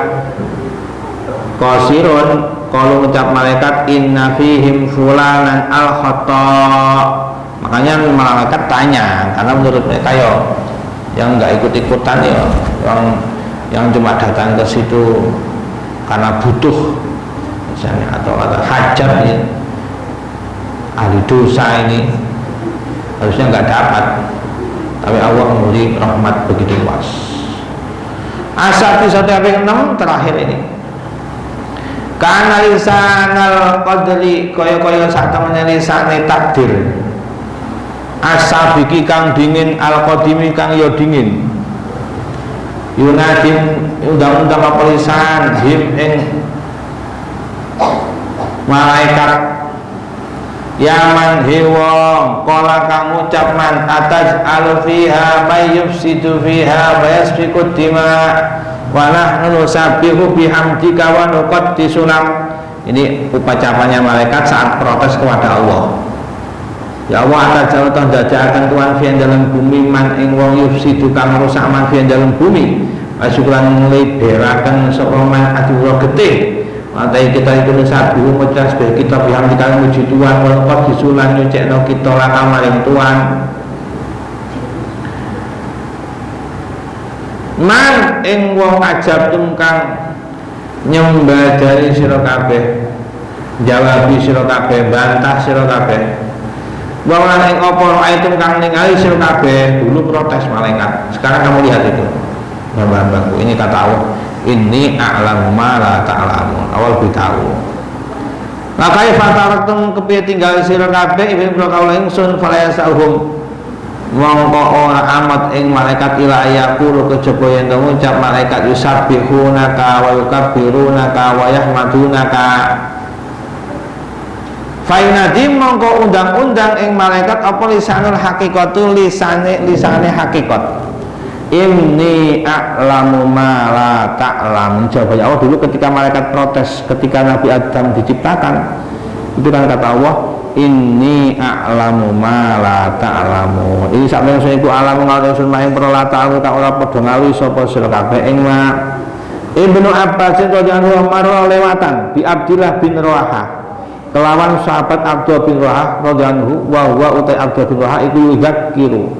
qasirun kalau ngucap malaikat inna fihim fulanan al khata. Makanya malaikat tanya karena menurut mereka ya yang enggak ikut-ikutan ya yang cuma datang ke situ karena butuh misalnya atau ada hajat ya, ahli dosa ini harusnya enggak dapat. Tapi Allah memberi rahmat begitu luas. Asal satu yang 6 terakhir ini. Karena lisanal qadri kaya-kaya sak temene lisane takdir. Asabiki kang dingin al-qadimi kang ya dingin. Yunadim undang-undang apa lisan him ing malaikat yaman hiwong kola kang ucap man atas alfiha mayyufsidu fiha bayasfikud dima wa nahnu nusabbihu bihamdika wa nuqaddisu lak. Ini ucapannya malaikat saat protes kepada Allah. Ya Allah atas jawatan dadakan tuan fian dalam bumi man ing wong yufsidu kang rusak man fian dalam bumi asyukuran ngliberaken sapa man adura getih. Matai kita itu sabu ngucap sebagai kita biham dikali muji Tuhan walaupun disulan nyucekno kita laka maring Tuhan man ing wong ajab kang nyembah dari sira kabeh jawabi sira kabeh bantah sira kabeh wong lan ing apa raitum kang ningali sira kabeh. Dulu protes malaikat, sekarang kamu lihat itu hamba-hambaku ini kata Allah inni a'lamu ma la ta'lamun. Awal lebih tahu. Lakai fataraktum kepiye tinggal sira kabeh ibn kaula ingsun falayasahum mongko ora amat ing malaikat ila yaqulu kejaba yen ngucap malaikat yusabbihunaka wa yukabbirunaka wa yahmadunaka. Fainadi mongko undang-undang ing malaikat apa lisanul hakikatu lisane hakikat. inni a'lamu ma la ta'lam. Jawabannya Allah dulu ketika malaikat protes ketika Nabi Adam diciptakan, itu kan kata Allah, inni a'lamu ma la ta'lamu. Ini sampeyan sing iku alamu ngalih sun maing perlu la ta'lamu kang ora padha ngawi sapa sira kabeh ing ma. Ibnu Abbas radhiyallahu anhu lewatan bi Abdillah bin Rawahah kelawan sahabat Abdullah bin Rawahah radhiyallahu wa huwa utai Abdullah bin Rawahah iku yuzakiru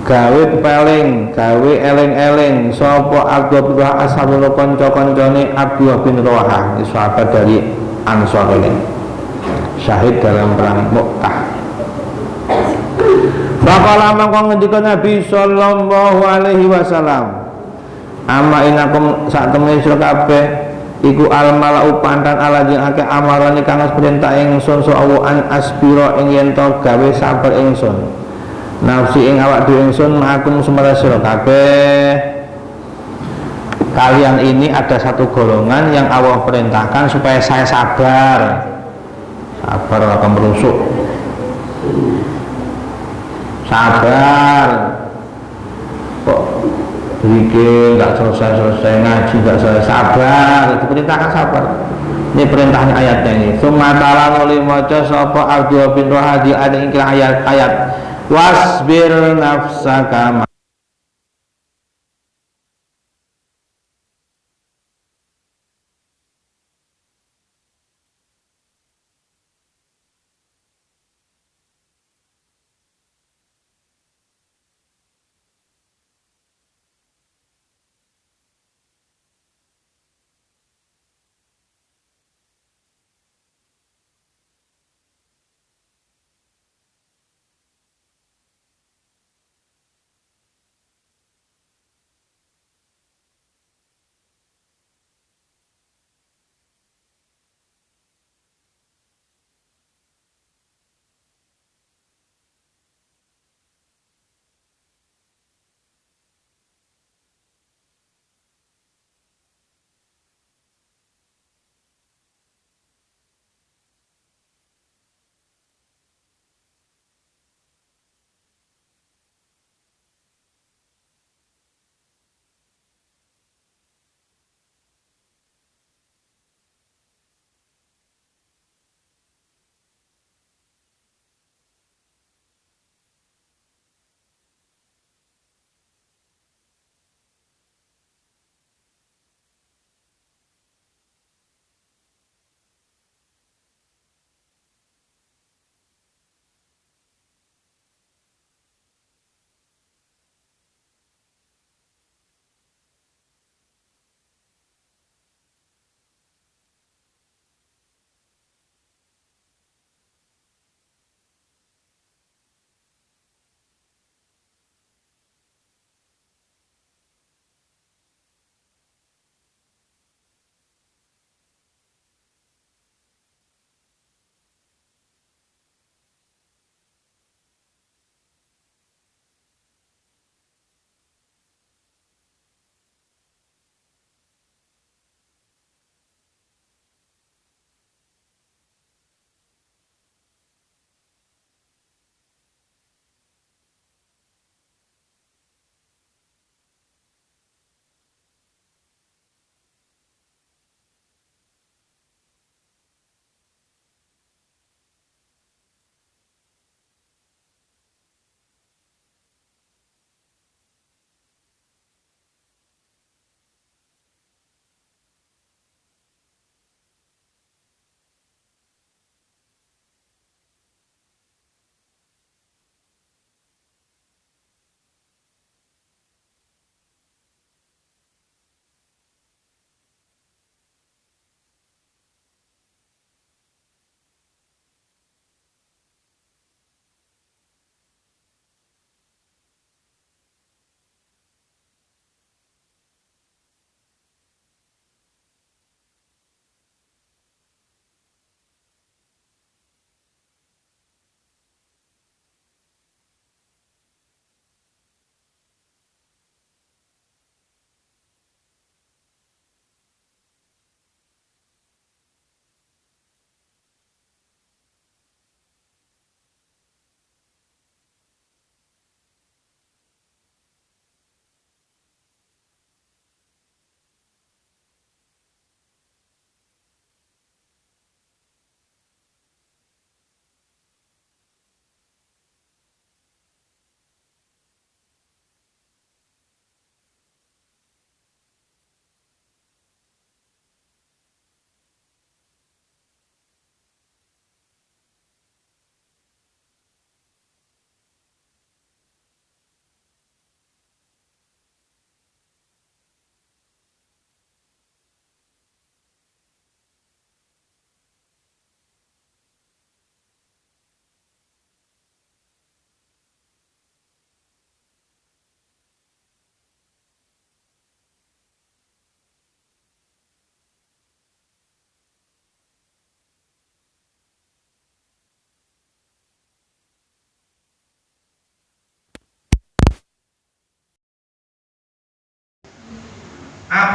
gawe peling, gawe eleng-eleng sapa Abdullah bin Rawahah ashabul kanca-kancane Abdullah bin Rawahah, sahabat dari Ansor ini syahid dalam perang Mu'tah. Faqala mangko ngendika Nabi sallallahu alaihi wasallam, amma inakum sak temene sira kabeh iku al malau pantan ala jeng akeh amarane kang perintah ingsun so an asbira ing yen to gawe sabar ingsun nafsi ing awak dhewe ingsun makum sumara sira kabeh. Kalian ini ada satu golongan yang Allah perintahkan supaya saya sabar akan merusuk, sabar kok bikin nggak selesai ngaji nggak selesai, sabar, diperintahkan sabar. Ini perintahnya ayatnya ini. Sumatala nuli maca sapa Abdullah bin Rohadi ada ingkira ayat wasbir nafsaka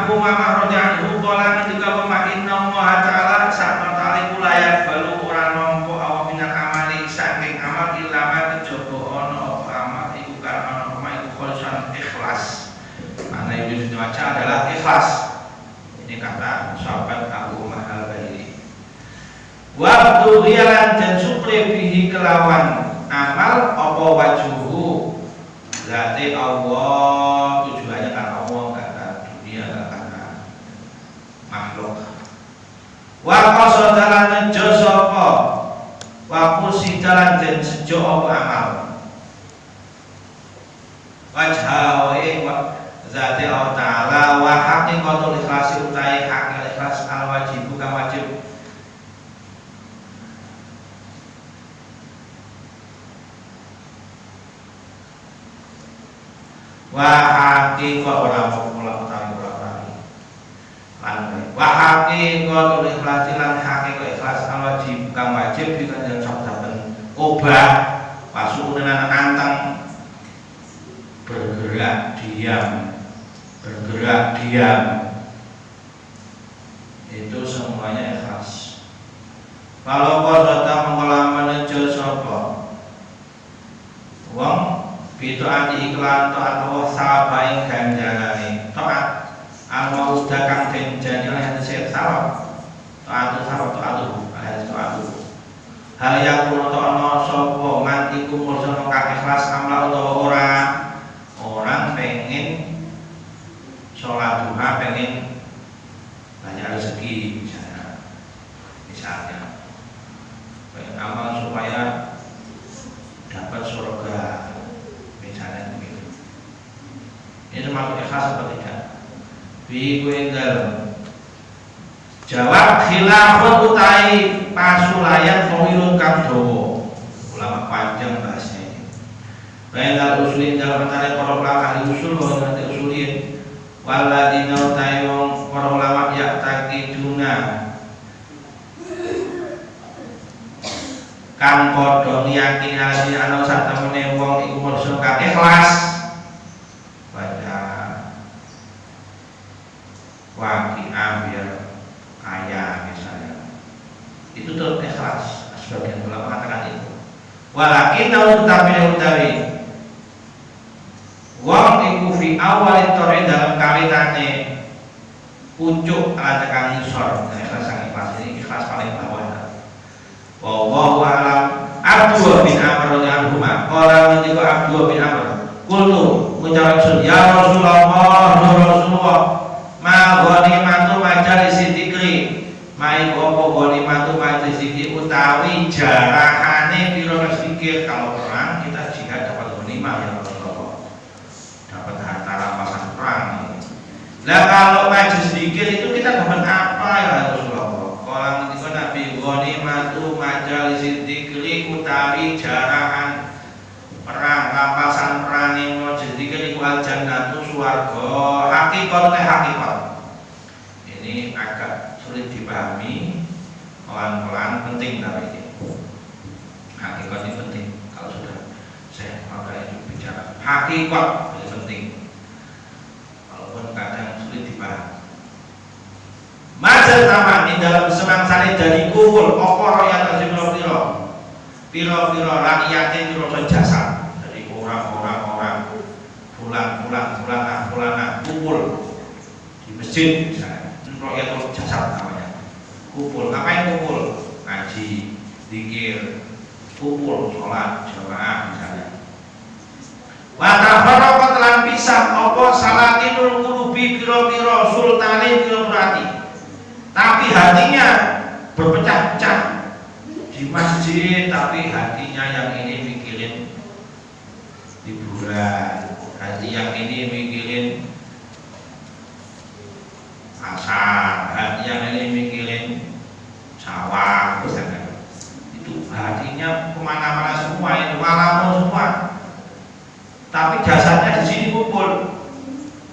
Abu Umamah radhiyallahu anhu qala ketika inna Allah ta'ala sakmatali kulayat balu ora nampa awak minat amali saking amal ilama kejaba ana apa amal iku karena apa iku kholisan ikhlas. Makna yang dibaca adalah ikhlas. Ini kata sahabat Abu Umamah al-Bahili. Wa tuhilan dan supre bihi kelawan amal apa wajuhu zati Allah, tujuannya karena Allah, karena dunia, karena makhluk. Wa qasadalan nejo sapa wa kusidalan den sejo apa amal wajhawe wa zati Allah ta'ala wa haqiqatul ikhlasi utai hakil ikhlas al wajib bukan wajib. Wa haqiqat ora pola utawi lan wa haqiqatul ikhlas lan haqiqat ikhlas al wajib kang wajib dikanjeng sabdaken obah pasukunan anteng bergerak diam itu semuanya ikhlas. Kalau qadata mengalaman nejo sapa wong bitaati iklan taat Allah sabaing ganjarane taat al-mauda kang den janjane hadis sawab taat hal yang kulo ana sapa man iku mursa kang ikhlas amal utawa orang pengen sholat duha, pengen banyak rezeki misalnya pengen amal supaya dapat surga misalnya begitu. Ini termasuk ikhlas atau tidak? Biqindal jawab khilafun utai pasulayan pemilun kang dawa ulama panjang bahasnya ini. Bainal usulin dalam antara para ulama ahli usul wa ahli usulin waladina utai wong para ulama yaqtaqiduna kang padha ngiyakini alati ana sak temene wong iku mursa kang ikhlas baca waqi'ah biar kaya misalnya itu tetap ikhlas. Sebagian ulama mengatakan itu walakin utawi wong iku fi awal tore dalam kawitane pucuk ala tekan isor ikhlas sang ikhlas ini ikhlas paling bawah. Wallahu a'lam. Abdullah bin Amr radhiyallahu anhu qala ngendika Abdullah bin Amr qultu ngucap sun ya Rasulullah Rasulullah ma ghanimatu majalis dzikri ma iku apa ghanimatu majalis dzikri utawi jarahane pira zikir. Kalau perang kita jihad dapat ghanimah ya Rasulullah, dapat harta rampasan perang. Lah kalau majelis zikir itu kita dapat apa ya Rasulullah? Kalau ngendika Nabi ghanimatu majalis dzikri utawi jarahan perang rampasan perang ing majelis zikir iku al jannatu swarga. Hakikat. Ini agak sulit dipahami, pelan-pelan penting tapi ini. Hakikat ini penting. Kalau sudah saya maka itu bicara hakikat ini penting. Walaupun kadang sulit dipahami. Majal taman di dalam semangsane dari kumpul okor yang terjadi piro rakyatnya piro jasa dari orang fulan kumpul di masjid misalnya rakyat jasa namanya kumpul. Ngapain kumpul? Ngaji, zikir, kumpul sholat jamaah misalnya. Watafarraqat lan pisah apa salatinul qulubi piro sultanin piro murati. Tapi hatinya berpecah-pecah di masjid, tapi hatinya yang ini mikirin liburan, hati yang ini mikirin pasar, hati yang ini mikirin sawah, misalnya. Itu hatinya kemana-mana semua, itu malamu semua. Tapi jasadnya di sini kumpul.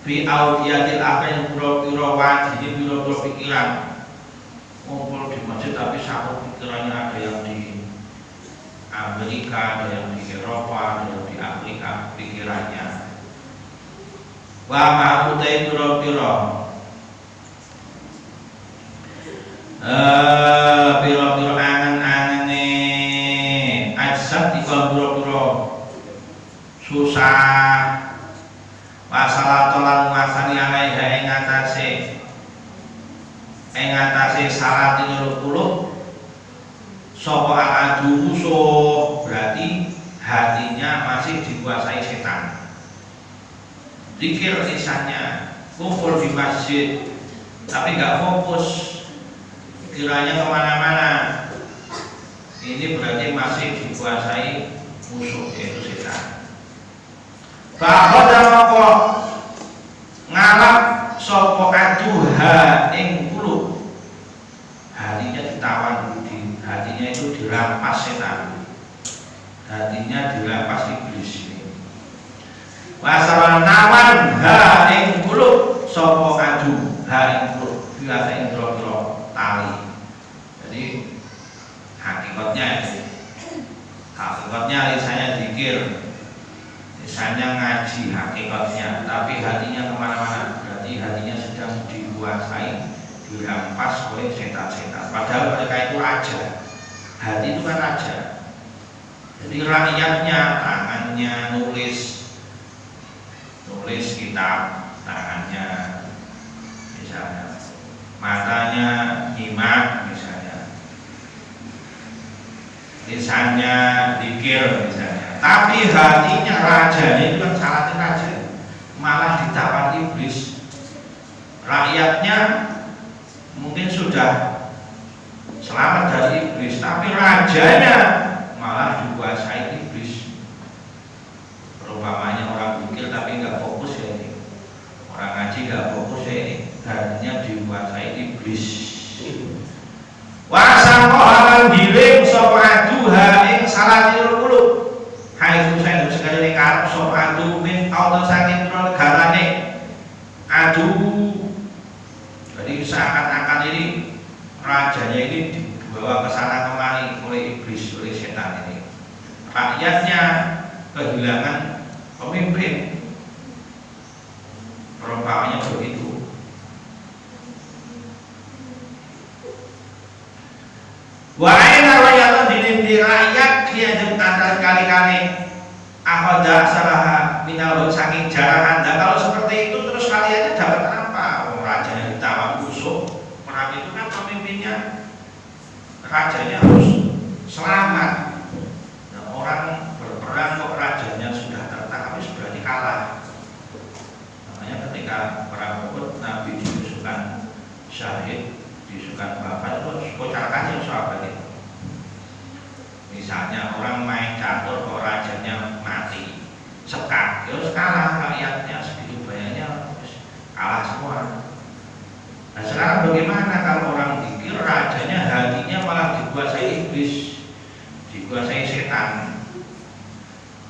Fi audiyatil apa yang pura-pura wajib, pura-pura pikiran. Kumpul di masjid tapi satu pikirannya ada yang di Amerika, ada yang di Eropa, ada yang di Afrika pikirannya. Wa ma'utai pira-pira piro-piro angen-angene ajsad ikon piro-piro susah masalah tolan masani alaiha ing atase syarat 30 sapa adu musuh, berarti hatinya masih dikuasai setan. Zikir lisannya, kumpul di masjid tapi nggak fokus, kiranya kemana-mana, ini berarti masih dikuasai musuh, yaitu setan. Bahwa moko ngalap sopo aduha ing kulub, hatinya ditawan, hatinya itu dirampas setan, hatinya dirampas iblis. Wasawan nawan ha ing kulub sopo adu ha ing kulub biasa ing tro tali. Jadi hakikatnya lisannya zikir, lisannya ngaji hakikatnya, tapi hatinya kemana-mana, berarti hatinya sedang dikuasai, dirampas oleh setan-setan. Padahal mereka itu raja, hati itu kan raja. Jadi rakyatnya tangannya nulis kitab, tangannya misalnya, matanya nyimak misalnya, lisannya zikir misalnya, tapi hatinya rajanya itu kan syaratnya raja, malah ditawan iblis. Rakyatnya mungkin sudah selamat dari iblis, tapi rajanya malah dikuasai iblis. Perumpamanya orang zikir tapi nggak fokus ya ini, orang ngaji nggak fokus ya ini, hatinya dikuasai iblis. Wasangko halan giling sapa aduha ing salatil qulub. Hai saya sekali karep sapa adu min auto saking negarane adu. Jadi seakan-akan ini rajanya ini dibawa ke sana kemari oleh iblis, oleh setan ini. Rakyatnya kehilangan pemimpin. Perumpamanya begitu. Wahai rakyat dinimdi rakyat dia jematan kali-kali akhoda salaha minal saking jarahan. Dan kalau seperti itu terus kaliannya dapat apa? Oh, rajanya ditawan musuh. Perang itu kan pemimpinnya, rajanya harus selamat. Nah, orang berperang kok rajanya sudah tertangkap berarti kalah. Makanya ketika perang Uhud Nabi diusulkan syahid, disukan bapak itu kocakannya sahabat itu. Misalnya orang main catur kok rajanya mati, sekat, terus kalah rakyatnya segitu banyaknya, kalah semua. Nah sekarang bagaimana kalau orang pikir rajanya hatinya malah dikuasai iblis, dikuasai setan,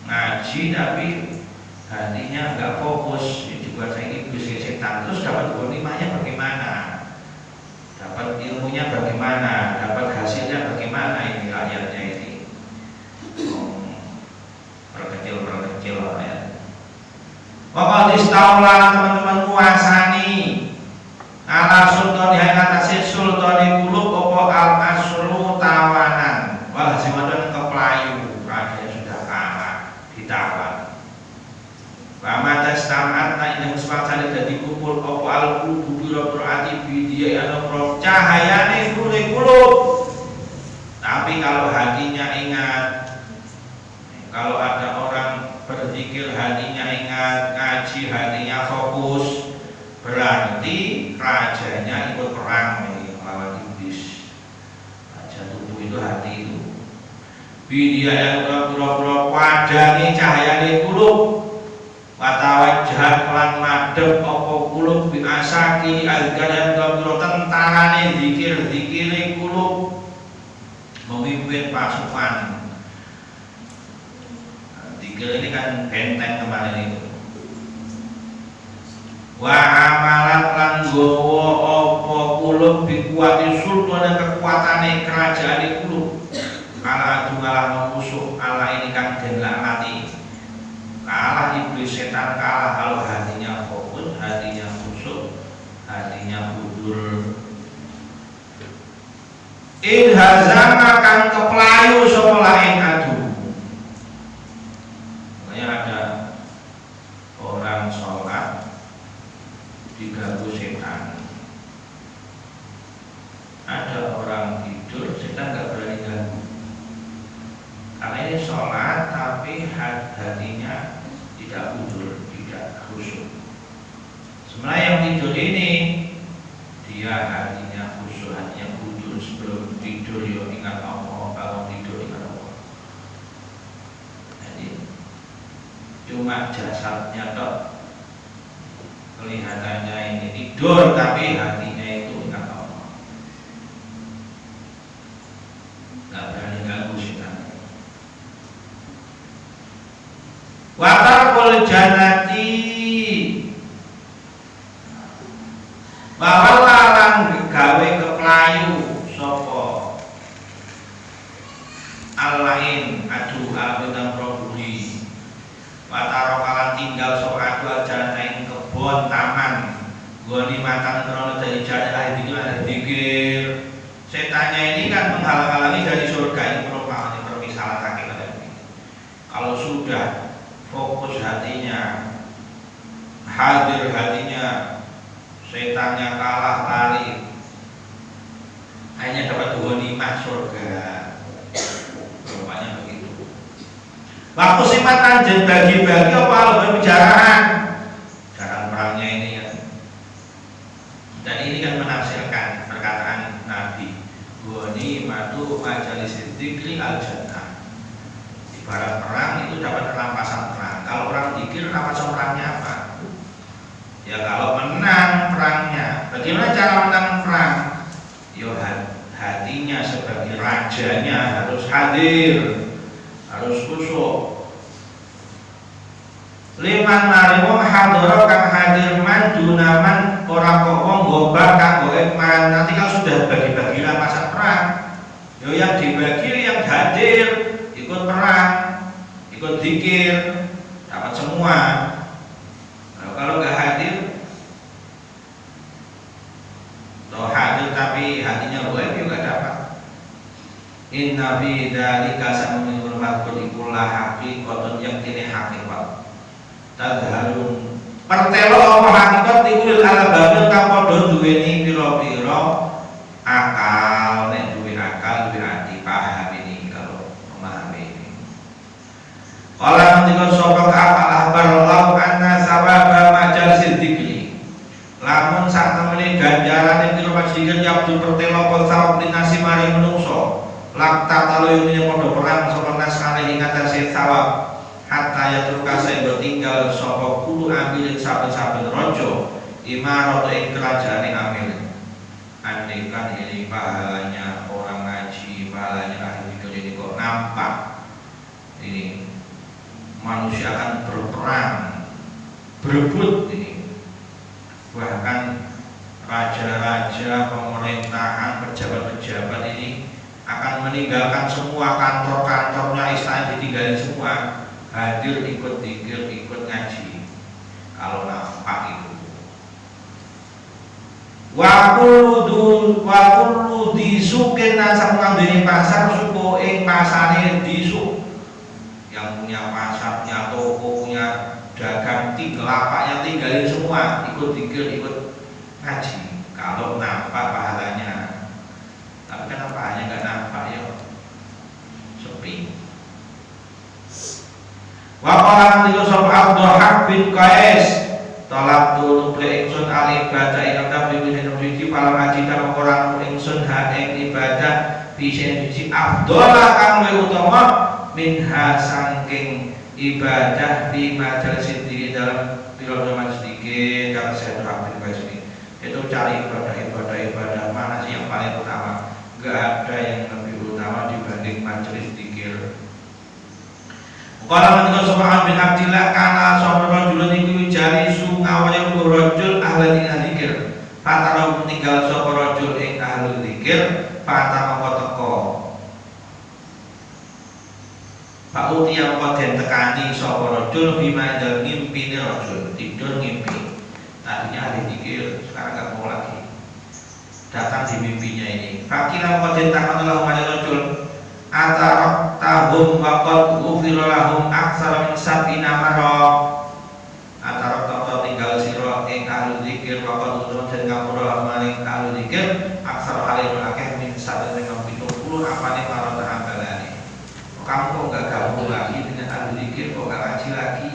ngaji tapi hatinya nggak fokus, dikuasai iblis setan, terus dapat ghanimahnya bagaimana? Dapat ilmunya bagaimana, dapat hasilnya bagaimana, ini rakyatnya ini perkecil ya. Waktu istaulah teman-teman kuasani ala sultan yang atasnya sultan kulub opo al aslu tawanan, walhasil madan keplayu, rakyatnya sudah kalah ditawan. Pamata stamat na inang sepatali dadi kumpul opo al kubu biro berarti bidia ano pro cahayane kulub. Tapi kalau hatinya ingat, kalau ada orang berzikir hatinya ingat, ngaji hatinya fokus, berarti rajanya ikut perang melawan iblis. Raja tubuh itu hati itu. Bidia yang pura-pura wadani cahayane kulub. Watawajah lan madhep apa kulub biasaki algadan kabiro tentarane zikir-zikire kulub, memimpin pasukan. Zikir ini kan benteng kemarin itu. Wa amalat lan gowo apa kulub bikuati sultan dan kekuatane kerajaan kulub. Kala adu ngalah musuh ala ini kang den laknati. Kalah iblis setan kalah kalau hatinya fokus, hatinya khusyuk, hatinya hudur. Inhazama kang keplayu sapa lain adu. Makanya ada orang sholat diganggu setan, ada orang tidur setan nggak berani ganggu. Karena ini sholat tapi hatinya tidak khusyuk, tidak khusyuk. Sebenarnya yang tidur ini dia hatinya khusyuk, hatinya kudus. Sebelum tidur ya ingat Allah, kalau tidur ingat Allah. Jadi cuma jasadnya tok kelihatannya ini tidur, tapi hatinya itu ingat Allah. Nggak berani ganggu setan. Watarkul janati, bahwa larang gawe keplayu sopo alain adu abidang probuli. Wataro kalan tinggal sopo adu aja naik kebon taman goni makan krono dari jalan ahli dikir. Setannya ini kan menghalang-halangi dari surga. Ini perumpamaan permisalan hakikat ini. Kalau sudah fokus hatinya, hadir hatinya, setannya kalah lari, hanya dapat ghanimah surga. Rupanya begitu. Waktu simatan jen bagi-bagi apa lebih pembicaraan dalam perangnya ini ya. Dan ini kan menafsirkan perkataan Nabi, ghanimatu majalis dzikri al-jannah. Ibarat perang itu dapat rampasan perang. Kalau orang dzikir rampasan perangnya apa? Ya kalau menang perangnya, bagaimana cara menang perang? Yo hatinya sebagai rajanya harus hadir, harus khusyuk. Liman narimu hadoro kang hadir man dunaman orang kok wong gobak kang goek man. Nanti kalau sudah bagi-bagi rampasan perang, yo yang dibagi yang hadir ikut perang, ikut dzikir, dapat semua. Kalau nggak hadir, atau hadir tapi hatinya goib juga dapat. Inna fi dzalika samunul makul ikulah haqiqatun yang tine hakikat. Tadharun pertelo apa hakikat ikul ala babil kang padha duweni pira-pira akal, nek duwe akal duwe ati paham ini kalau memahami ini. Kalau ketika sopok apalah berlau anna sababa majalis dzikri, lamun sak temene ganjaran yang kira majikan yabdu pertelo kol sawab dinasi mari menungso lakta talo yang podo perang sopok naskane ing atase sawab hatta ya turkasa yang tinggal sopok kudu ambilin saben-saben rojo imarot ing kerajaan ambil. Andai kan ini pahalanya orang ngaji, pahalanya ahli dzikir ini kok nampak ini manusia akan berperang, berebut ini. Bahkan raja-raja, pemerintahan, pejabat-pejabat ini akan meninggalkan semua kantor-kantornya, istana ditinggalin semua, hadir ikut dzikir, ikut ngaji. Kalau nampak itu. Wa kullu disukin nasab ngandeni pasar suku ing pasane disuk. Yang punya pasar, punya toko, punya dagang, lapaknya tinggalin semua, ikut dzikir, ikut ngaji. Kalau nampak pahalanya, tapi kan pahalanya nggak nampak ya, sepi. Wa qala tilu sab Abdullah bin Qais, tolak tulu ingsun al ibadah ing tapi wis suci para ngaji karo orang ingsun ha ing ibadah bisa suci Abdullah kang luwih utama minha sangking ibadah di majelis diri dalam pira-pira majelis dikir. Kata saya terangkan ini itu cari ibadah mana sih yang paling utama? Gak ada yang lebih utama dibanding majelis dikir. Kalau menurut Subhan bin Abdillah karena seorang rajul niku jari sungawane rajul ahli dzikir. Fatara tinggal seorang rajul ing ahli dzikir, fatama teko. Pak Uti yang koden tekani sapa rajul bima dal ngimpi rajul tidur ngimpi. Tadinya ahli dzikir, sekarang enggak mau lagi. datang di mimpinya ini. Fakila maka ditakon lahum alil rajul atarok tahum waqad ufira lahum aksara min sab'ina marra. Atarok tahum tinggal sira ing ahli zikir waqad ufira den ngapura maring ahli zikir aksara halil akeh min sab'ina min 70 apane marra ambalane. Kamu kok enggak gabung lagi dengan ahli zikir, kok enggak ngaji lagi?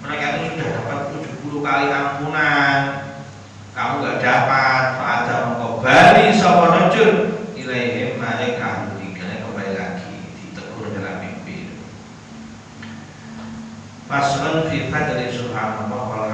Mereka itu sudah dapat 70 kali ampunan. Kamu enggak dapat, fa'adha mengkobali sapa rajul ilaihim maring ahli zikir, kembali lagi ditegur dalam mimpi. Faslun fi fadli subhanallah wal